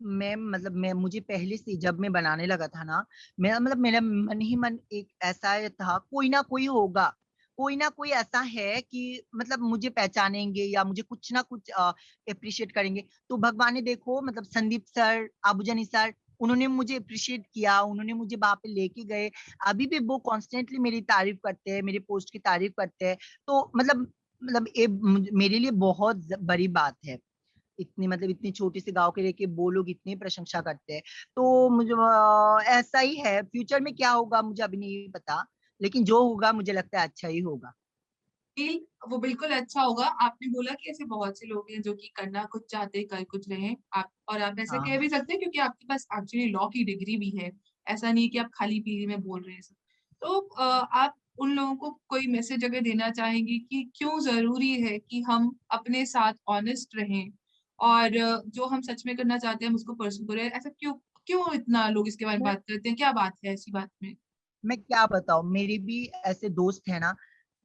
मैं मतलब मैं मुझे पहले से जब मैं बनाने लगा था ना, मेरा मतलब मेरा मन ही मन एक ऐसा था, कोई ना कोई होगा, कोई ना कोई ऐसा है कि मतलब मुझे पहचानेंगे या मुझे कुछ ना कुछ अप्रिशिएट करेंगे। तो भगवान ने देखो, मतलब संदीप सर, आबूजानी सर, उन्होंने मुझे अप्रिशिएट किया, उन्होंने मुझे वहां पे लेके गए। अभी भी वो कॉन्स्टेंटली मेरी तारीफ करते हैं, मेरे पोस्ट की तारीफ करते हैं। तो मतलब ये मेरे लिए बहुत बड़ी बात है। इतनी मतलब इतनी छोटी सी गांव के रह के वो लोग इतनी प्रशंसा करते हैं। तो मुझे ऐसा ही है, फ्यूचर में क्या होगा मुझे अभी नहीं पता, लेकिन जो होगा मुझे लगता है अच्छा ही होगा। फील वो बिल्कुल अच्छा होगा। आपने बोला कि ऐसे बहुत से लोग हैं जो कि करना कुछ चाहते हैं, कर कुछ रहे हैं, आप और आप ऐसा कह भी हाँ सकते हैं, क्योंकि आपके पास एक्चुअली लॉ की डिग्री भी है, ऐसा नहीं कि आप खाली पीली में बोल रहे हैं सब। तो आप उन लोगों को कोई मैसेज अगर देना चाहेंगे कि क्यों जरूरी है कि हम अपने साथ ऑनेस्ट रहें, और जो हम सच में करना चाहते हैं हम उसको परस्यू करें, ऐसा क्यों, क्यों इतना लोग इसके बारे में मैं बात करते हैं, क्या बात है ऐसी बात में? मैं क्या बताऊं, मेरी भी ऐसे दोस्त है ना,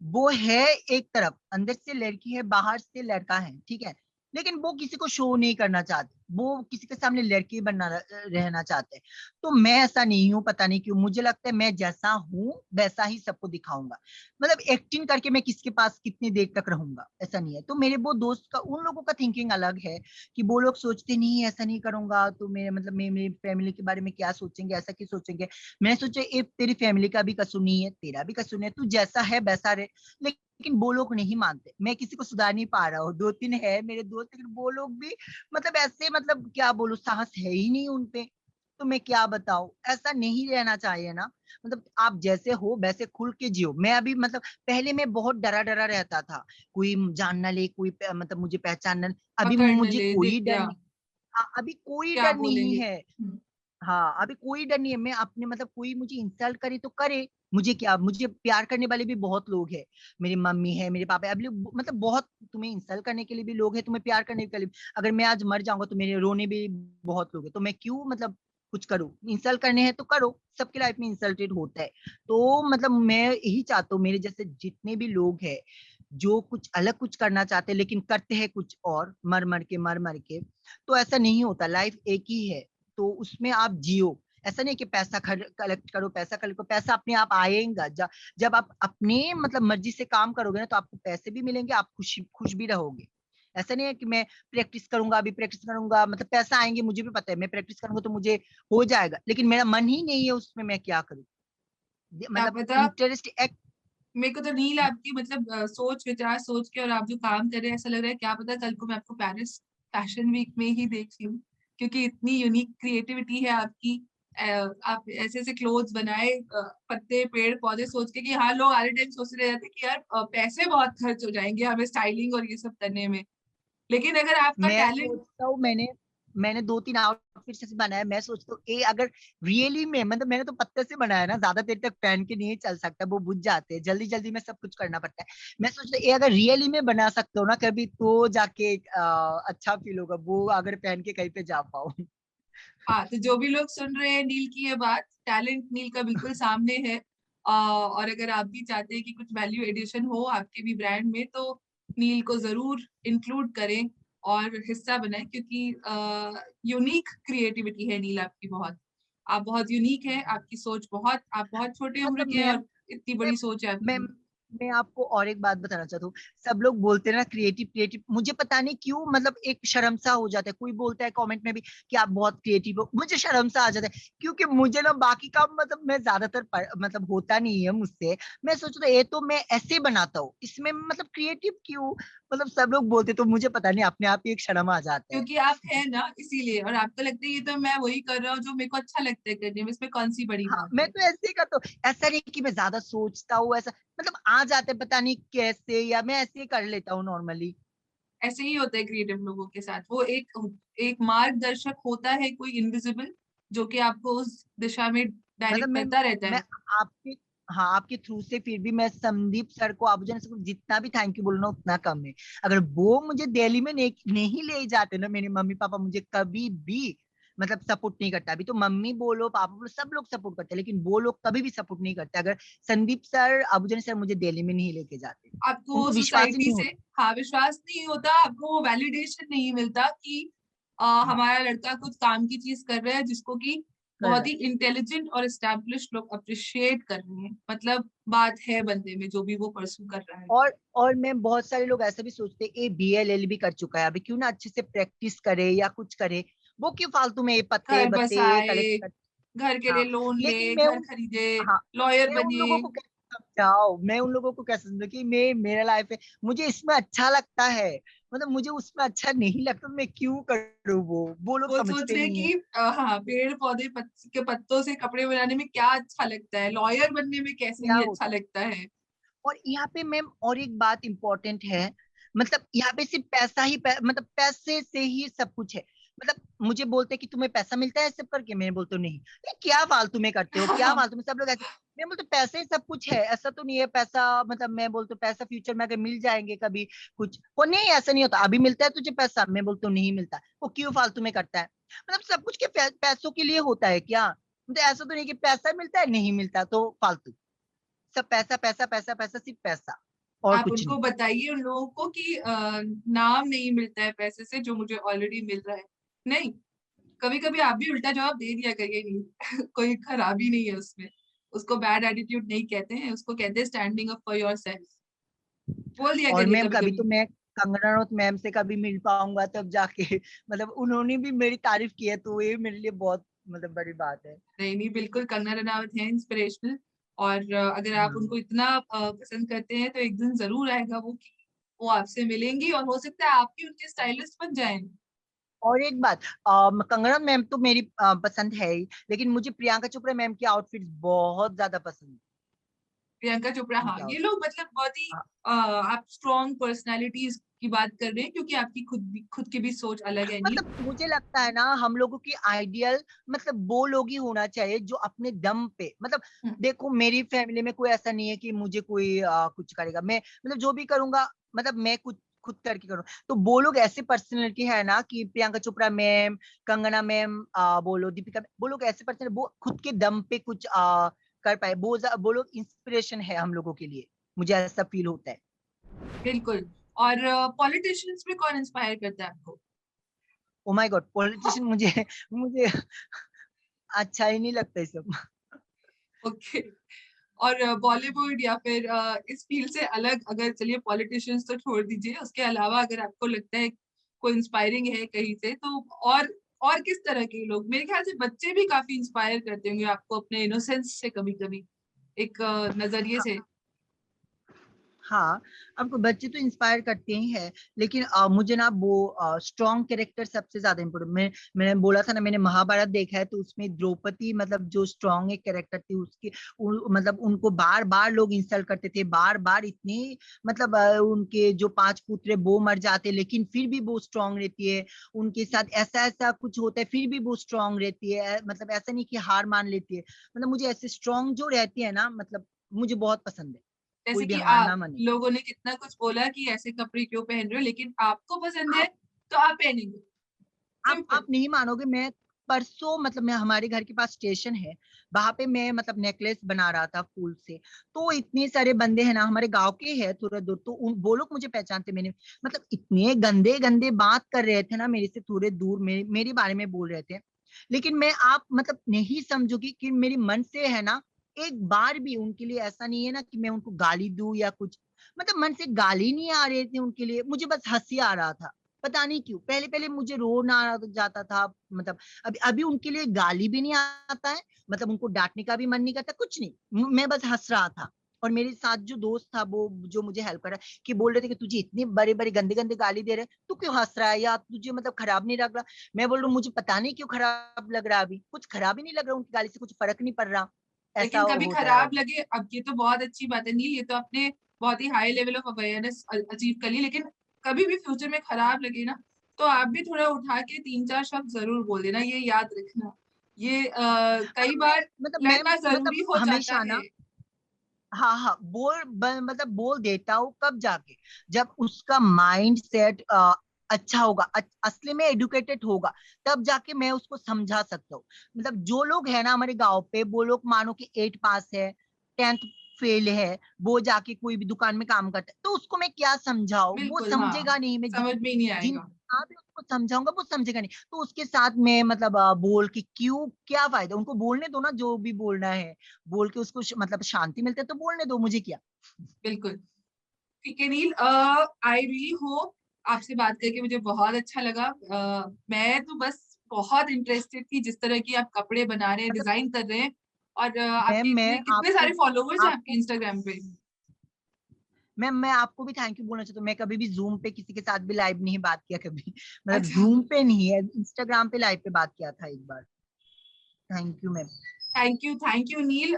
वो है एक तरफ अंदर से लड़की है, बाहर से लड़का है, ठीक है, लेकिन वो किसी को शो नहीं करना चाहते, वो किसी के सामने लड़की बनना रहना चाहते हैं। तो मैं ऐसा नहीं हूँ, पता नहीं क्यों मुझे लगता है मैं जैसा हूँ वैसा ही सबको दिखाऊंगा। मतलब एक्टिंग करके मैं किसके पास कितनी देर तक रहूंगा, ऐसा नहीं है। तो मेरे वो दोस्त का, उन लोगों का थिंकिंग अलग है, कि वो लोग सोचते नहीं ऐसा नहीं करूंगा तो मेरे मतलब मेरी फैमिली के बारे में क्या सोचेंगे, ऐसा क्यों सोचेंगे। मैं सोचा ये तेरी फैमिली का भी कसूर नहीं है, तेरा भी कसूर नहीं है, तू जैसा है वैसा रहे। लेकिन वो लोग नहीं मानते, मैं किसी को सुधार नहीं पा रहा हूँ, दो तीन है मेरे दोस्त, लेकिन वो लोग भी मतलब ऐसे, मतलब क्या बोलूं, साहस है ही नहीं उनपे। तो मैं क्या बताऊं, ऐसा नहीं रहना चाहिए ना। मतलब आप जैसे हो वैसे खुल के जियो। मैं अभी मतलब पहले मैं बहुत डरा डरा रहता था, कोई जान ना ले, कोई मतलब मुझे पहचान ना ले। अभी पकड़ न मुझे ले, कोई देख डर क्या नहीं। हाँ, अभी कोई क्या डर नहीं बोलेंगे। है। हाँ, अभी कोई डर नहीं है। मैं अपने मतलब कोई मुझे इंसल्ट करे तो करे, मुझे क्या, मुझे प्यार करने वाले भी बहुत लोग हैं। मेरी मम्मी है, मेरे पापा है, अभी मतलब बहुत, तुम्हें इंसल्ट करने के लिए भी लोग हैं, तुम्हें प्यार करने के लिए अगर मैं आज मर जाऊंगा तो मेरे रोने भी बहुत लोग हैं। तो मैं क्यों मतलब कुछ करूं, इंसल्ट करने हैं तो करो, सबकी लाइफ में इंसल्टेड होता है। तो मतलब मैं यही चाहता हूँ, मेरे जैसे जितने भी लोग हैं जो कुछ अलग कुछ करना चाहते हैं लेकिन करते हैं कुछ और, मर मर के, तो ऐसा नहीं होता। लाइफ एक ही है, तो उसमें आप जियो। ऐसा नहीं कि पैसा कलेक्ट करो, पैसा कलेक्ट करो, पैसा अपने आप आएगा। जब आप अपने मतलब मर्जी से काम करोगे ना, तो आपको पैसे भी मिलेंगे, आप खुश खुश भी रहोगे। ऐसा नहीं है कि मैं प्रैक्टिस करूंगा, अभी प्रैक्टिस करूंगा मतलब पैसा आएंगे, मुझे भी पता है मैं प्रैक्टिस करूंगा तो मुझे हो जाएगा, लेकिन मेरा मन ही नहीं है उसमें, मैं क्या करूं। क्या मतलब पता। इंटरेस्ट एक। मेरे को तो नील आपकी मतलब सोच विचार सोच के और आप जो काम कर रहे हैं, ऐसा लग रहा है क्या पता कल को मैं आपको पेरिस फैशन वीक में ही देख लूं, क्योंकि इतनी यूनिक क्रिएटिविटी है आपकी। आप ऐसे ऐसे क्लोथ्स बनाए, पत्ते पेड़ पौधे सोच के कि हाँ, लोग आधे टाइम सोच रहे जाते कि यार पैसे बहुत खर्च हो जाएंगे हमें स्टाइलिंग और ये सब करने में, लेकिन अगर आपका मैं टैलेंट। सोचता हूँ, मैंने मैंने 2-3 आउटफिट ऐसे बनाया। मैं सोचता हूँ ए अगर रियली में मतलब मैंने तो पत्ते से बनाया ना, ज्यादा देर तक पहन के नहीं चल सकता, वो बुझ जाते हैं, जल्दी जल्दी में सब कुछ करना पड़ता है। मैं सोचता हूँ ए अगर रियली में बना सकते हो ना कभी, तो जाके अच्छा फील होगा, वो अगर पहन के कहीं पे जा पाओ। हाँ, तो जो भी लोग सुन रहे हैं नील की ये बात, टैलेंट नील का बिल्कुल सामने है। और अगर आप भी चाहते हैं कि कुछ वैल्यू एडिशन हो आपके भी ब्रांड में, तो नील को जरूर इंक्लूड करें और हिस्सा बनाएं, क्योंकि यूनिक क्रिएटिविटी है नील आपकी बहुत। आप बहुत यूनिक है, आपकी सोच बहुत, आप बहुत छोटे उम्र मतलब के हैं और इतनी मैं बड़ी सोच है मैं आपकी। मैं आपको और एक बात बताना चाहता हूँ। सब लोग बोलते हैं ना क्रिएटिव क्रिएटिव, मुझे पता नहीं क्यों मतलब एक शर्म सा हो जाता है। कोई बोलता है कमेंट में भी कि आप बहुत क्रिएटिव हो, मुझे शर्म सा आ जाता है, क्योंकि मुझे ना बाकी काम मतलब मैं ज्यादातर मतलब होता नहीं है मुझसे। मैं सोचता हूँ ये तो मैं ऐसे बनाता हूँ, इसमें मतलब क्रिएटिव क्यों, मतलब सब लोग बोलते, तो मुझे पता नहीं अपने आप ही एक शर्म आ जाता है। क्योंकि आप है ना, इसीलिए, और आपको लगता है ये तो मैं वही कर रहा हूँ जो मेरे को अच्छा लगता है करने में, इसमें कौन सी बड़ी हाँ, बात मैं है। तो ऐसे ही करता हूँ, ऐसा नहीं कि मैं ज्यादा सोचता हूँ, ऐसा मतलब आ जाते पता नहीं कैसे, या मैं ऐसे ही कर लेता हूँ नॉर्मली। ऐसे ही होता है क्रिएटिव लोगों के साथ, वो एक एक मार्गदर्शक होता है कोई इनविजिबल, जो कि आपको उस दिशा में मतलब डायरेक्ट करता रहता मैं है। आपके, हाँ आपके थ्रू से फिर भी मैं संदीप सर को, आबूजन सर को जितना भी थैंक यू बोलना उतना कम है। अगर वो मुझे दिल्ली में नहीं ले जाते ना, मेरे मम्मी पापा मुझे कभी भी मतलब सपोर्ट नहीं करता। अभी तो मम्मी बोलो पापा बोलो सब लोग सपोर्ट करते हैं, लेकिन वो लोग कभी भी सपोर्ट नहीं करते अगर संदीप सर आबूजन सर मुझे दिल्ली में नहीं लेके जाते। आपको उनको विश्वास ही सोसाइटी नहीं से, होता। हाँ, विश्वास नहीं होता, आपको वो वैलिडेशन नहीं मिलता कि हाँ, हमारा लड़का कुछ काम की चीज कर रहा है जिसको कि कर बहुत रहा ही है। इंटेलिजेंट और एस्टेब्लिश लोग अप्रिशिएट कर रहे हैं, मतलब बात है बंदे में जो भी वो परसू कर रहा है। और मैं बहुत सारे लोग ऐसे भी सोचते हैं, ये BL भी कर चुका है, अभी क्यों ना अच्छे से प्रैक्टिस करे या कुछ करे, वो क्यों फालतू में ये पत्ते घर बत्ते बसाए, कलेक्ट कर। घर के लिए हाँ, लोन ले, लेकिन घर खरीदे, हाँ, लॉयर मैं उन बने। लोगों को कैसे समझाऊं, मैं उन लोगों को कैसे समझाऊं कि मैं मेरा लाइफ है, मुझे इसमें अच्छा लगता है, मतलब मुझे उसमें अच्छा नहीं लगता तो मैं क्यों करूँ, वो लोग वो सोच समझते रहे हैं नहीं है। कि हाँ, पेड़ पौधे के पत्तों से कपड़े बनाने में क्या अच्छा लगता है, लॉयर बनने में कैसे क्या नहीं अच्छा होता है। लगता है। और यहाँ पे मैम और एक बात इंपॉर्टेंट है, मतलब यहाँ पे सिर्फ पैसा ही मतलब पैसे से ही सब कुछ है। मतलब मुझे बोलते हैं कि तुम्हें पैसा मिलता है सब करके, मैं बोलता हूँ नहीं, ये क्या फालतू में करते हो, क्या फालतू में, सब लोग ऐसे। मैं बोलते पैसे ही सब कुछ है, ऐसा तो नहीं है पैसा मतलब, मैं बोलता हूँ पैसा फ्यूचर में अगर मिल जाएंगे कभी कुछ, वो नहीं ऐसा नहीं होता, अभी मिलता है तुझे पैसा, मैं बोलता हूँ नहीं मिलता, वो क्यों फालतू में करता है। मतलब सब कुछ के पैसों के लिए होता है क्या, मतलब ऐसा तो नहीं कि पैसा मिलता है नहीं मिलता तो फालतू, सब पैसा पैसा पैसा पैसा, सिर्फ पैसा और आप कुछ उनको नहीं। बताइए उन लोगों को कि नाम नहीं मिलता है पैसे से जो मुझे ऑलरेडी मिल रहा है। नहीं, कभी कभी आप भी उल्टा जवाब दे दिया करिए, नहीं कोई खराबी नहीं है उसमें। उसको बैड एटीट्यूड नहीं कहते हैं, उसको कहते हैं standing up for your self. बोल दिया और करिए मैम कभी कभी तो कभी। मैं कंगना रनौत मैम से कभी मिल पाऊंगा तब जाके मतलब उन्होंने भी मेरी तारीफ की है, तो ये मेरे लिए बहुत मतलब बड़ी बात है। नहीं नहीं, बिल्कुल कंगना रनावत है इंस्पिरेशनल। और अगर आप हाँ, उनको इतना पसंद करते हैं तो एक दिन जरूर आएगा वो कि वो आपसे मिलेंगी और हो सकता है आप भी उनके स्टाइलिस्ट बन जाएं। और एक बात, कंगना मैम तो मेरी पसंद है ही, लेकिन मुझे प्रियंका चोपड़ा मैम की आउटफिट बहुत ज्यादा पसंद प्रियंका चोपड़ा, है, हाँ, उनके ये आउटफिट। लोग मतलब बहुत ही आप स्ट्रॉन्ग पर्सनालिटीज की बात कर रहे हैं, क्योंकि आपकी खुद की भी सोच अलग है नील। मतलब मुझे लगता है ना, हम लोगों की आइडियल मतलब वो लोग ही होना चाहिए जो अपने दम पे मतलब, हम्म, देखो मेरी फैमिली में कोई ऐसा नहीं है कि मुझे कोई कुछ करेगा, मैं मतलब जो भी करूंगा मतलब मैं कुछ खुद करके करूँ। तो वो लोग ऐसे पर्सनैलिटी है ना कि प्रियंका चोपड़ा मैम, कंगना मैम, बोलो दीपिका वो लोग ऐसे पर्सन वो खुद के दम पे कुछ कर पाए, वो लोग इंस्पिरेशन है हम लोगों के लिए, मुझे ऐसा फील होता है। बिल्कुल। और पॉलिटिशियंस में कौन इंस्पायर करता है आपको? ओ माय गॉड, पॉलिटिशियन मुझे मुझे अच्छा ही नहीं लगता ये सब। ओके। और बॉलीवुड या फिर इस फील्ड से अलग, अगर चलिए पॉलिटिशियंस तो छोड़ दीजिए, उसके अलावा अगर आपको लगता है कोई इंस्पायरिंग है कहीं से, तो और किस तरह के लोग? मेरे ख्याल से बच्चे भी काफी इंस्पायर करते होंगे आपको अपने इनोसेंस से, कभी कभी एक नजरिए से। हाँ, अब बच्चे तो इंस्पायर करते ही हैं, लेकिन मुझे ना वो स्ट्रॉन्ग कैरेक्टर सबसे ज्यादा इम्पोर्टेंट। मैंने बोला था ना, मैंने महाभारत देखा है, तो उसमें द्रौपदी मतलब जो स्ट्रॉन्ग एक कैरेक्टर थी उसकी, मतलब उनको बार बार लोग इंसल्ट करते थे, बार बार इतनी मतलब उनके जो 5 पुत्र वो मर जाते, लेकिन फिर भी वो स्ट्रॉन्ग रहती है। उनके साथ ऐसा ऐसा कुछ होता है, फिर भी वो स्ट्रॉन्ग रहती है, मतलब ऐसा नहीं कि हार मान लेती है। मतलब मुझे ऐसे स्ट्रॉन्ग जो रहती है ना, मतलब मुझे बहुत पसंद है, कोई जैसे भी कि हार आप ना माने। लोगों ने कितना कुछ बोला कि ऐसे कपड़े क्यों पहन रहे हो, लेकिन आपको पसंद है तो आप पहनेंगे। आप सिंपल। नहीं मानोगे, मैं परसों मतलब मैं हमारे घर के पास स्टेशन है, वहां पे मैं मतलब नेकलेस बना रहा था फूल से। तो इतने सारे बंदे हैं ना, हमारे गांव के हैं थोड़ा दूर, तो वो लोग मुझे पहचानते, मैंने मतलब इतने गंदे गंदे बात कर रहे थे ना मेरे से थोड़े दूर, मेरे बारे में बोल रहे थे। लेकिन मैं आप मतलब नहीं समझोगी कि मेरी मन से है ना, एक बार भी उनके लिए ऐसा नहीं है ना कि मैं उनको गाली दूं या कुछ, मतलब मन से गाली नहीं आ रहे थे उनके लिए, मुझे बस हंसी आ रहा था। पता नहीं क्यों, पहले पहले मुझे रोना आ जाता था, मतलब अभी अभी उनके लिए गाली भी नहीं आता है, मतलब उनको डांटने का भी मन नहीं करता, कुछ नहीं, मैं बस हंस रहा था। और मेरे साथ जो दोस्त था वो जो मुझे हेल्प कर रहा है, कि बोल रहे थे कि तुझे इतने बड़े बड़े गंदे गंदे गाली दे रहे हैं, तू क्यों हंस रहा है, या तुझे मतलब खराब नहीं लग रहा? मैं बोल रहा हूँ मुझे पता नहीं क्यों खराब लग रहा है, अभी कुछ खराब ही नहीं लग रहा, उनकी गाली से कुछ फर्क नहीं पड़ रहा, ऐसा लेकिन कभी होता है खराब अभी। लगे, अब ये तो बहुत अच्छी बात है नील, ये तो आपने बहुत ही high level of awareness achieve कर ली। लेकिन कभी भी फ्यूचर में खराब लगे ना, तो आप भी थोड़ा उठा के तीन चार शब्द जरूर बोल देना, ये याद रखना। ये कई बार मैं लड़ना मतलब जरूरी हो जाता हमेशा है। ना, हाँ हाँ मतलब बोल देता हूँ कब जाके, जब उसका माइंड सेट अच्छा होगा, असली में एडुकेटेड होगा, तब जाके मैं उसको समझा सकता हूँ। मतलब जो लोग है ना हमारे गांव पे, वो लोग मानो कि 8 पास है, 10th फेल है, वो जाके कोई भी दुकान में काम करता है, तो उसको मैं क्या समझाऊं, वो बिल्कुल, हाँ, समझेगा नहीं। मैं समझ में ही नहीं जिन आएगा। भी उसको समझाऊंगा वो समझेगा नहीं, तो उसके साथ मैं मतलब बोल के क्यों, क्या फायदा, उनको बोलने दो ना जो भी बोलना है, बोल के उसको मतलब शांति मिलते है तो बोलने दो, मुझे क्या। बिल्कुल। ठीक है नील, आई रियली होप, आपसे बात करके मुझे बहुत अच्छा लगा। मैं तो बस बहुत इंटरेस्टेड थी जिस तरह की आप कपड़े बना रहे हैं, मतलब डिजाइन कर रहे हैं। और मैम आपके मैं इतने कितने आपको सारे फॉलोवर्स हैं आपके आपको इंस्टाग्राम पे? मैम मैं आपको भी थैंक यू बोलना चाहता हूँ, मैं कभी भी जूम पे किसी के साथ भी लाइव नहीं बात किया कभी, मतलब अच्छा। जूम पे नहीं है, इंस्टाग्राम पे लाइव पे बात किया था एक बार। Thank you ma'am. Thank you Neel.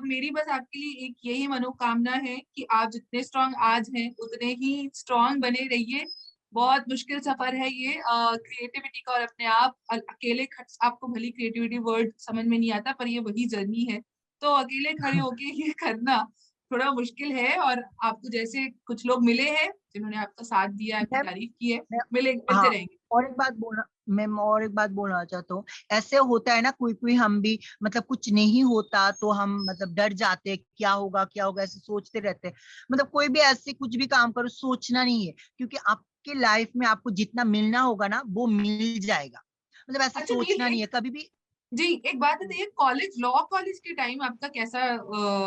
मेरी बस आपके लिए एक यही मनोकामना है कि आप जितने स्ट्रांग आज हैं उतने ही स्ट्रांग बने रहिए। बहुत मुश्किल सफर है ये क्रिएटिविटी का, और अपने आप अकेले आपको भली क्रिएटिविटी वर्ड समझ में नहीं आता, पर ये वही जर्नी है। तो अकेले खड़े होके ये करना थोड़ा मुश्किल है, और आपको जैसे कुछ लोग मिले हैं जिन्होंने आपका साथ दिया, आपकी मैम तारीफ की है, मैं मिलते हाँ, रहेंगे। और एक बात बोलना मैम, और एक बात बोलना चाहता हूँ, ऐसे होता है ना कोई कोई, हम भी मतलब कुछ नहीं होता तो हम मतलब डर जाते हैं, क्या होगा ऐसे सोचते रहते हैं। मतलब कोई भी ऐसे कुछ भी काम करो, सोचना नहीं है, क्योंकि आपके लाइफ में आपको जितना मिलना होगा ना वो मिल जाएगा, मतलब ऐसे अच्छा नील, सोचना नहीं एक है कभी भी। जी एक बात बताइए, कॉलेज, लॉ कॉलेज के टाइम आपका कैसा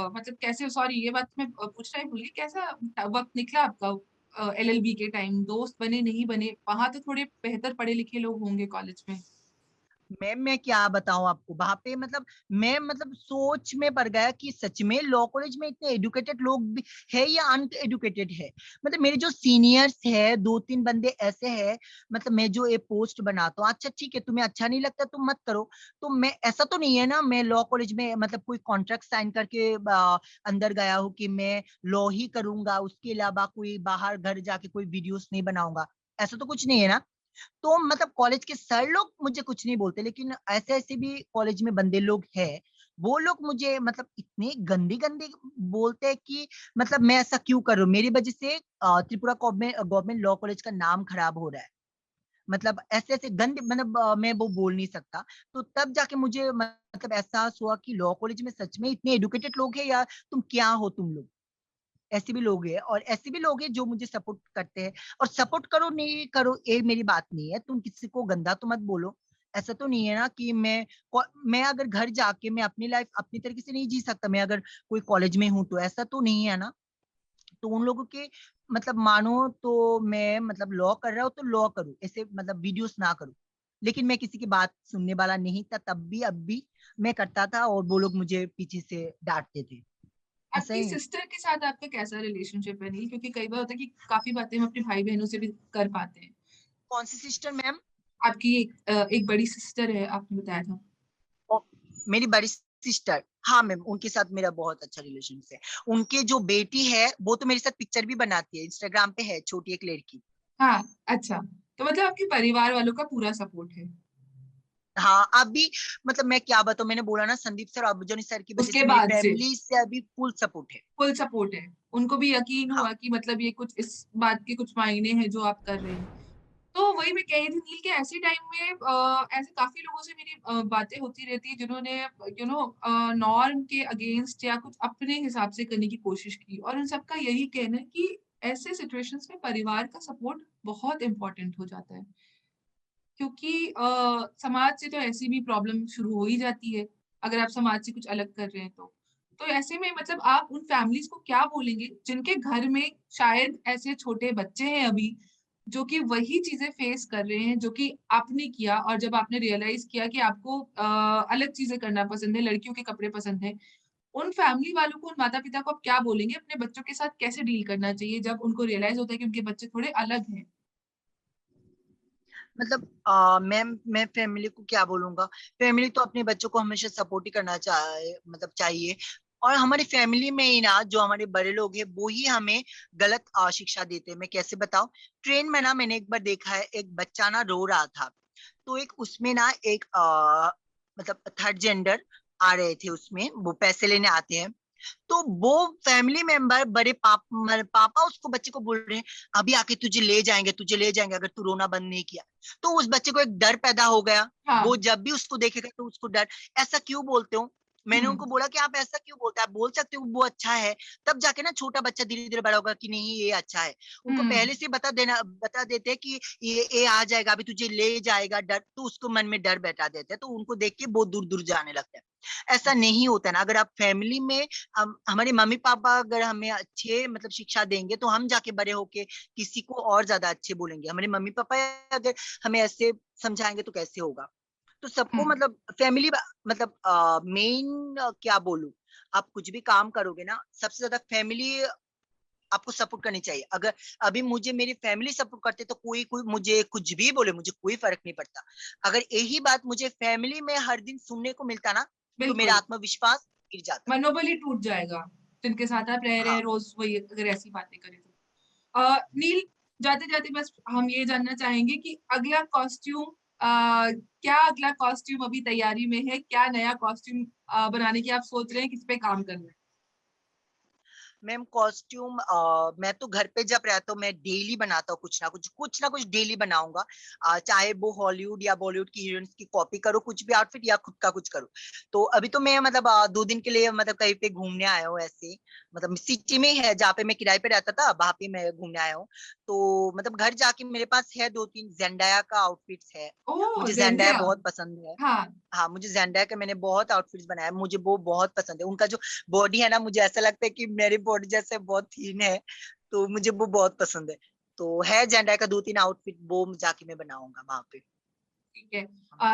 मतलब कैसे, सॉरी ये बात मैं पूछना ही भूली, कैसा वक्त निकला आपका एलएलबी के टाइम? दोस्त बने नहीं बने? वहां तो थोड़े बेहतर पढ़े लिखे लोग होंगे कॉलेज में। मैम मैं क्या बताऊं आपको, वहां पे मतलब मैं मतलब सोच में पड़ गया कि सच में लॉ कॉलेज में इतने एडुकेटेड लोग भी है या अनएडुकेटेड है। मतलब मेरे जो सीनियर्स है, दो तीन बंदे ऐसे हैं, मतलब मैं जो ये पोस्ट बनाता हूँ, अच्छा ठीक है तुम्हें अच्छा नहीं लगता तुम मत करो। तो मैं ऐसा तो नहीं है ना, मैं लॉ कॉलेज में मतलब कोई कॉन्ट्रैक्ट साइन करके अंदर गया हूँ कि मैं लॉ ही करूंगा, उसके अलावा कोई बाहर घर जाके कोई वीडियोस नहीं बनाऊंगा, ऐसा तो कुछ नहीं है ना। तो मतलब कॉलेज के सर लोग मुझे कुछ नहीं बोलते, लेकिन ऐसे ऐसे भी कॉलेज में बंदे लोग हैं, वो लोग मुझे मतलब इतने गंदी गंदी बोलते हैं कि मतलब मैं ऐसा क्यों कर रहा हूँ, मेरी वजह से त्रिपुरा गवर्नमेंट लॉ कॉलेज का नाम खराब हो रहा है। मतलब ऐसे ऐसे गंदे मतलब मैं वो बोल नहीं सकता। तो तब जाके मुझे मतलब एहसास हुआ कि लॉ कॉलेज में सच में इतने एडुकेटेड लोग हैं या तुम क्या हो तुम लोग। ऐसे भी लोग हैं और ऐसे भी लोग हैं जो मुझे सपोर्ट करते हैं। और सपोर्ट करो नहीं करो ये मेरी बात नहीं है, तुम किसी को गंदा तो मत बोलो। ऐसा तो नहीं है ना कि मैं अगर घर जाके मैं अपनी लाइफ अपनी तरीके से नहीं जी सकता, मैं अगर कोई कॉलेज में हूं तो ऐसा तो नहीं है ना। तो उन लोगों के मतलब मानो तो मैं मतलब लॉ कर रहा हूँ तो लॉ करूँ, ऐसे मतलब वीडियोस ना करूँ। लेकिन मैं किसी की बात सुनने वाला नहीं था तब भी, अब भी मैं करता था और वो लोग मुझे पीछे से डांटते थे। ऐसा आपकी ही है। सिस्टर के साथ आपका कैसा रिलेशनशिप है नील? क्योंकि कई बार होता है कि काफी बातें हम अपने भाई बहनों से भी कर पाते हैं। कौन सी सिस्टर मैम? आपकी एक बड़ी सिस्टर है आपने बताया था। ओ, मेरी बड़ी सिस्टर, हाँ मैम उनके साथ मेरा बहुत अच्छा रिलेशन है। उनके जो बेटी है वो तो मेरे साथ पिक्चर भी बनाती है, इंस्टाग्राम पे है छोटी एक लड़की। हाँ। अच्छा, तो मतलब आपके परिवार वालों का पूरा सपोर्ट है। हाँ अभी मतलब मैं क्या बताऊँ, मैंने बोला ना संदीप सर और अभिजनी सर की वजह उसके से मेरी बाद से फैमिली से अभी फुल सपोर्ट है। फुल सपोर्ट है। उनको भी यकीन हाँ। हुआ कि मतलब ये कुछ इस बात के कुछ मायने हैं जो आप कर रहे हैं। तो वही मैं कह रही थी नील कि ऐसे टाइम में ऐसे काफी लोगों से मेरी बातें होती रहती है जिन्होंने नॉर्म के अगेंस्ट या कुछ अपने हिसाब से करने की कोशिश की, और उन सबका यही कहना है कि ऐसे सिचुएशंस में परिवार का सपोर्ट बहुत इंपॉर्टेंट हो जाता है। क्योंकि समाज से तो ऐसी भी प्रॉब्लम शुरू हो ही जाती है अगर आप समाज से कुछ अलग कर रहे हैं तो ऐसे में मतलब आप उन फैमिलीज को क्या बोलेंगे जिनके घर में शायद ऐसे छोटे बच्चे हैं अभी जो कि वही चीजें फेस कर रहे हैं जो कि आपने किया, और जब आपने रियलाइज किया कि आपको अलग चीजें करना पसंद है, लड़कियों के कपड़े पसंद है, उन फैमिली वालों को, उन माता पिता को आप क्या बोलेंगे अपने बच्चों के साथ कैसे डील करना चाहिए जब उनको रियलाइज होता है कि उनके बच्चे थोड़े अलग हैं? मतलब मैं फैमिली को क्या बोलूंगा, फैमिली तो अपने बच्चों को हमेशा सपोर्ट ही करना मतलब चाहिए। और हमारी फैमिली में ही ना जो हमारे बड़े लोग हैं वो ही हमें गलत शिक्षा देते हैं। मैं कैसे बताऊं, ट्रेन में ना मैंने एक बार देखा है एक बच्चा ना रो रहा था, तो एक उसमें ना एक मतलब थर्ड जेंडर आ रहे थे, उसमें वो पैसे लेने आते हैं। तो वो फैमिली मेंबर बड़े पापा उसको बच्चे को बोल रहे हैं अभी आके तुझे ले जाएंगे, तुझे ले जाएंगे अगर तू रोना बंद नहीं किया। तो उस बच्चे को एक डर पैदा हो गया, वो हाँ। जब भी उसको देखेगा तो उसको डर। ऐसा क्यों बोलते हो? मैंने हम्म। उनको बोला कि आप ऐसा क्यों बोलते हैं, आप बोल सकते हो वो अच्छा है, तब जाके ना छोटा बच्चा धीरे धीरे बड़ा होगा कि नहीं ये अच्छा है। उनको हम्म। पहले से बता देते हैं कि ये आ जाएगा अभी तुझे ले जाएगा, डर तो उसको मन में डर बैठा देते हैं, तो उनको देख के बहुत दूर दूर जाने लगता है। ऐसा नहीं होता है ना, अगर आप फैमिली में हमारे मम्मी पापा अगर हमें अच्छे मतलब शिक्षा देंगे तो हम जाके बड़े होके किसी को और ज्यादा अच्छे बोलेंगे। हमारे मम्मी पापा अगर हमें ऐसे समझाएंगे तो कैसे होगा। तो सबको हम्म। मतलब फैमिली मतलब मेन क्या बोलूं, आप कुछ भी काम करोगे ना सबसे ज्यादा फैमिली आपको सपोर्ट करनी चाहिए। अगर अभी मुझे मेरी फैमिली सपोर्ट करते तो कोई कोई मुझे कुछ भी बोले मुझे कोई फर्क नहीं पड़ता। अगर यही बात मुझे फैमिली में हर दिन सुनने को मिलता ना तो मेरा बिल्कुल। आत्मविश्वास गिर जाता। मनोबल ही टूट जाएगा जिनके साथ आप रह रहे हैं हाँ रोज, वही अगर ऐसी बातें करें तो। नील, जाते जाते बस हम ये जानना चाहेंगे कि अगला कॉस्ट्यूम क्या अगला कॉस्ट्यूम अभी तैयारी में है? क्या नया कॉस्ट्यूम बनाने की आप सोच रहे हैं? किस पे काम करना है? मैम कॉस्ट्यूम मैं तो घर पे जब रहता हूँ मैं डेली बनाता हूँ कुछ ना कुछ डेली बनाऊंगा। चाहे वो हॉलीवुड या बॉलीवुड की हीरोइंस की कॉपी करो कुछ भी आउटफिट या खुद का कुछ करो। तो अभी तो मैं मतलब 2 दिन के लिए मतलब कहीं पे घूमने आया हूँ ऐसे, मतलब सिटी में है जहाँ पे मैं किराए पे रहता था वहां पे मैं घूमने आया हूँ। तो मतलब घर जाके मेरे पास है 2-3 जेंडाया का आउटफिट्स है। ओह, मुझे जेंडाया जेंडिया। बहुत पसंद है। हाँ। हाँ मुझे जेंडाया का मैंने बहुत आउटफिट्स बनाया, मुझे वो बहुत पसंद है। उनका जो बॉडी है ना मुझे ऐसा लगता है कि मेरी बॉडी जैसे बहुत थीन है, तो मुझे वो बहुत पसंद है। तो है जेंडाया का 2-3 आउटफिट, वो जाके मैं बनाऊंगा वहां पे। ठीक है,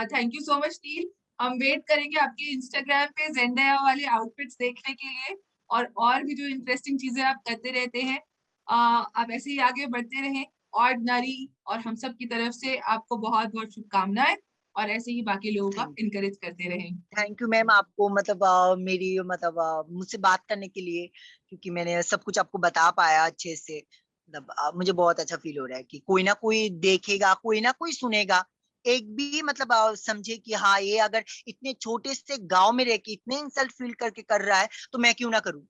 थैंक यू सो मच नील। हम वेट करेंगे आपके इंस्टाग्राम पे ज़ेंडाया वाले आउटफिट्स देखने के लिए, और भी जो इंटरेस्टिंग चीजें आप करते रहते हैं। आप ऐसे ही आगे बढ़ते रहें। ऑर्डिनरी और हम सब की तरफ से आपको बहुत बहुत शुभकामनाएं, और ऐसे ही बाकी लोगों का थैंक इनकरेज करते रहें। थैंक यू मैम, आपको मतलब मेरी मतलब मुझसे बात करने के लिए, क्योंकि मैंने सब कुछ आपको बता पाया अच्छे से। मतलब मुझे बहुत अच्छा फील हो रहा है कि कोई ना कोई देखेगा, कोई ना कोई सुनेगा, एक भी मतलब समझे कि हाँ ये अगर इतने छोटे से गांव में रह के इतने इंसल्ट फील करके कर रहा है तो मैं क्यों ना करूं।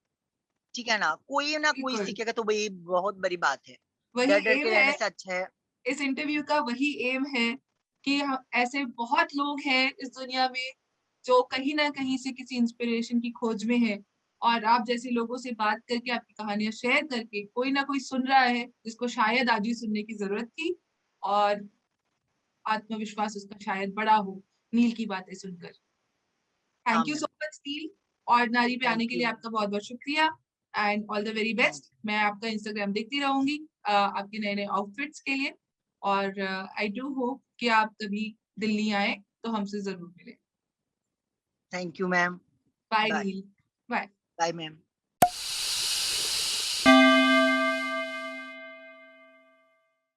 ठीक है ना कोई बिल्कुल, सीखेगा तो वही बहुत बड़ी बात है। वही डर डर एम के है। रहने से अच्छा है। इस इंटरव्यू का वही एम है कि ऐसे बहुत लोग हैं इस दुनिया में जो कहीं ना कहीं से किसी इंस्पिरेशन की खोज में है, और आप जैसे लोगों से बात करके, आपकी कहानियां शेयर करके, कोई ना कोई सुन रहा है जिसको शायद आज ही सुनने की जरूरत थी, और आत्मविश्वास उसका शायद बड़ा हो नील की बातें सुनकर। हाँ thank you so ma'am. Much Neel. Ordinary पे आने थैंक के यू लिए मैम। आपका बहुत बहुत शुक्रिया, and all the very thank best. मैं आपका इंस्टाग्राम देखती रहूंगी आपके नए नए आउटफिट्स के लिए, और आई डू होप कि आप कभी दिल्ली आए तो हमसे जरूर मिले। Thank you ma'am. Bye bye. Neel. Bye. Bye ma'am.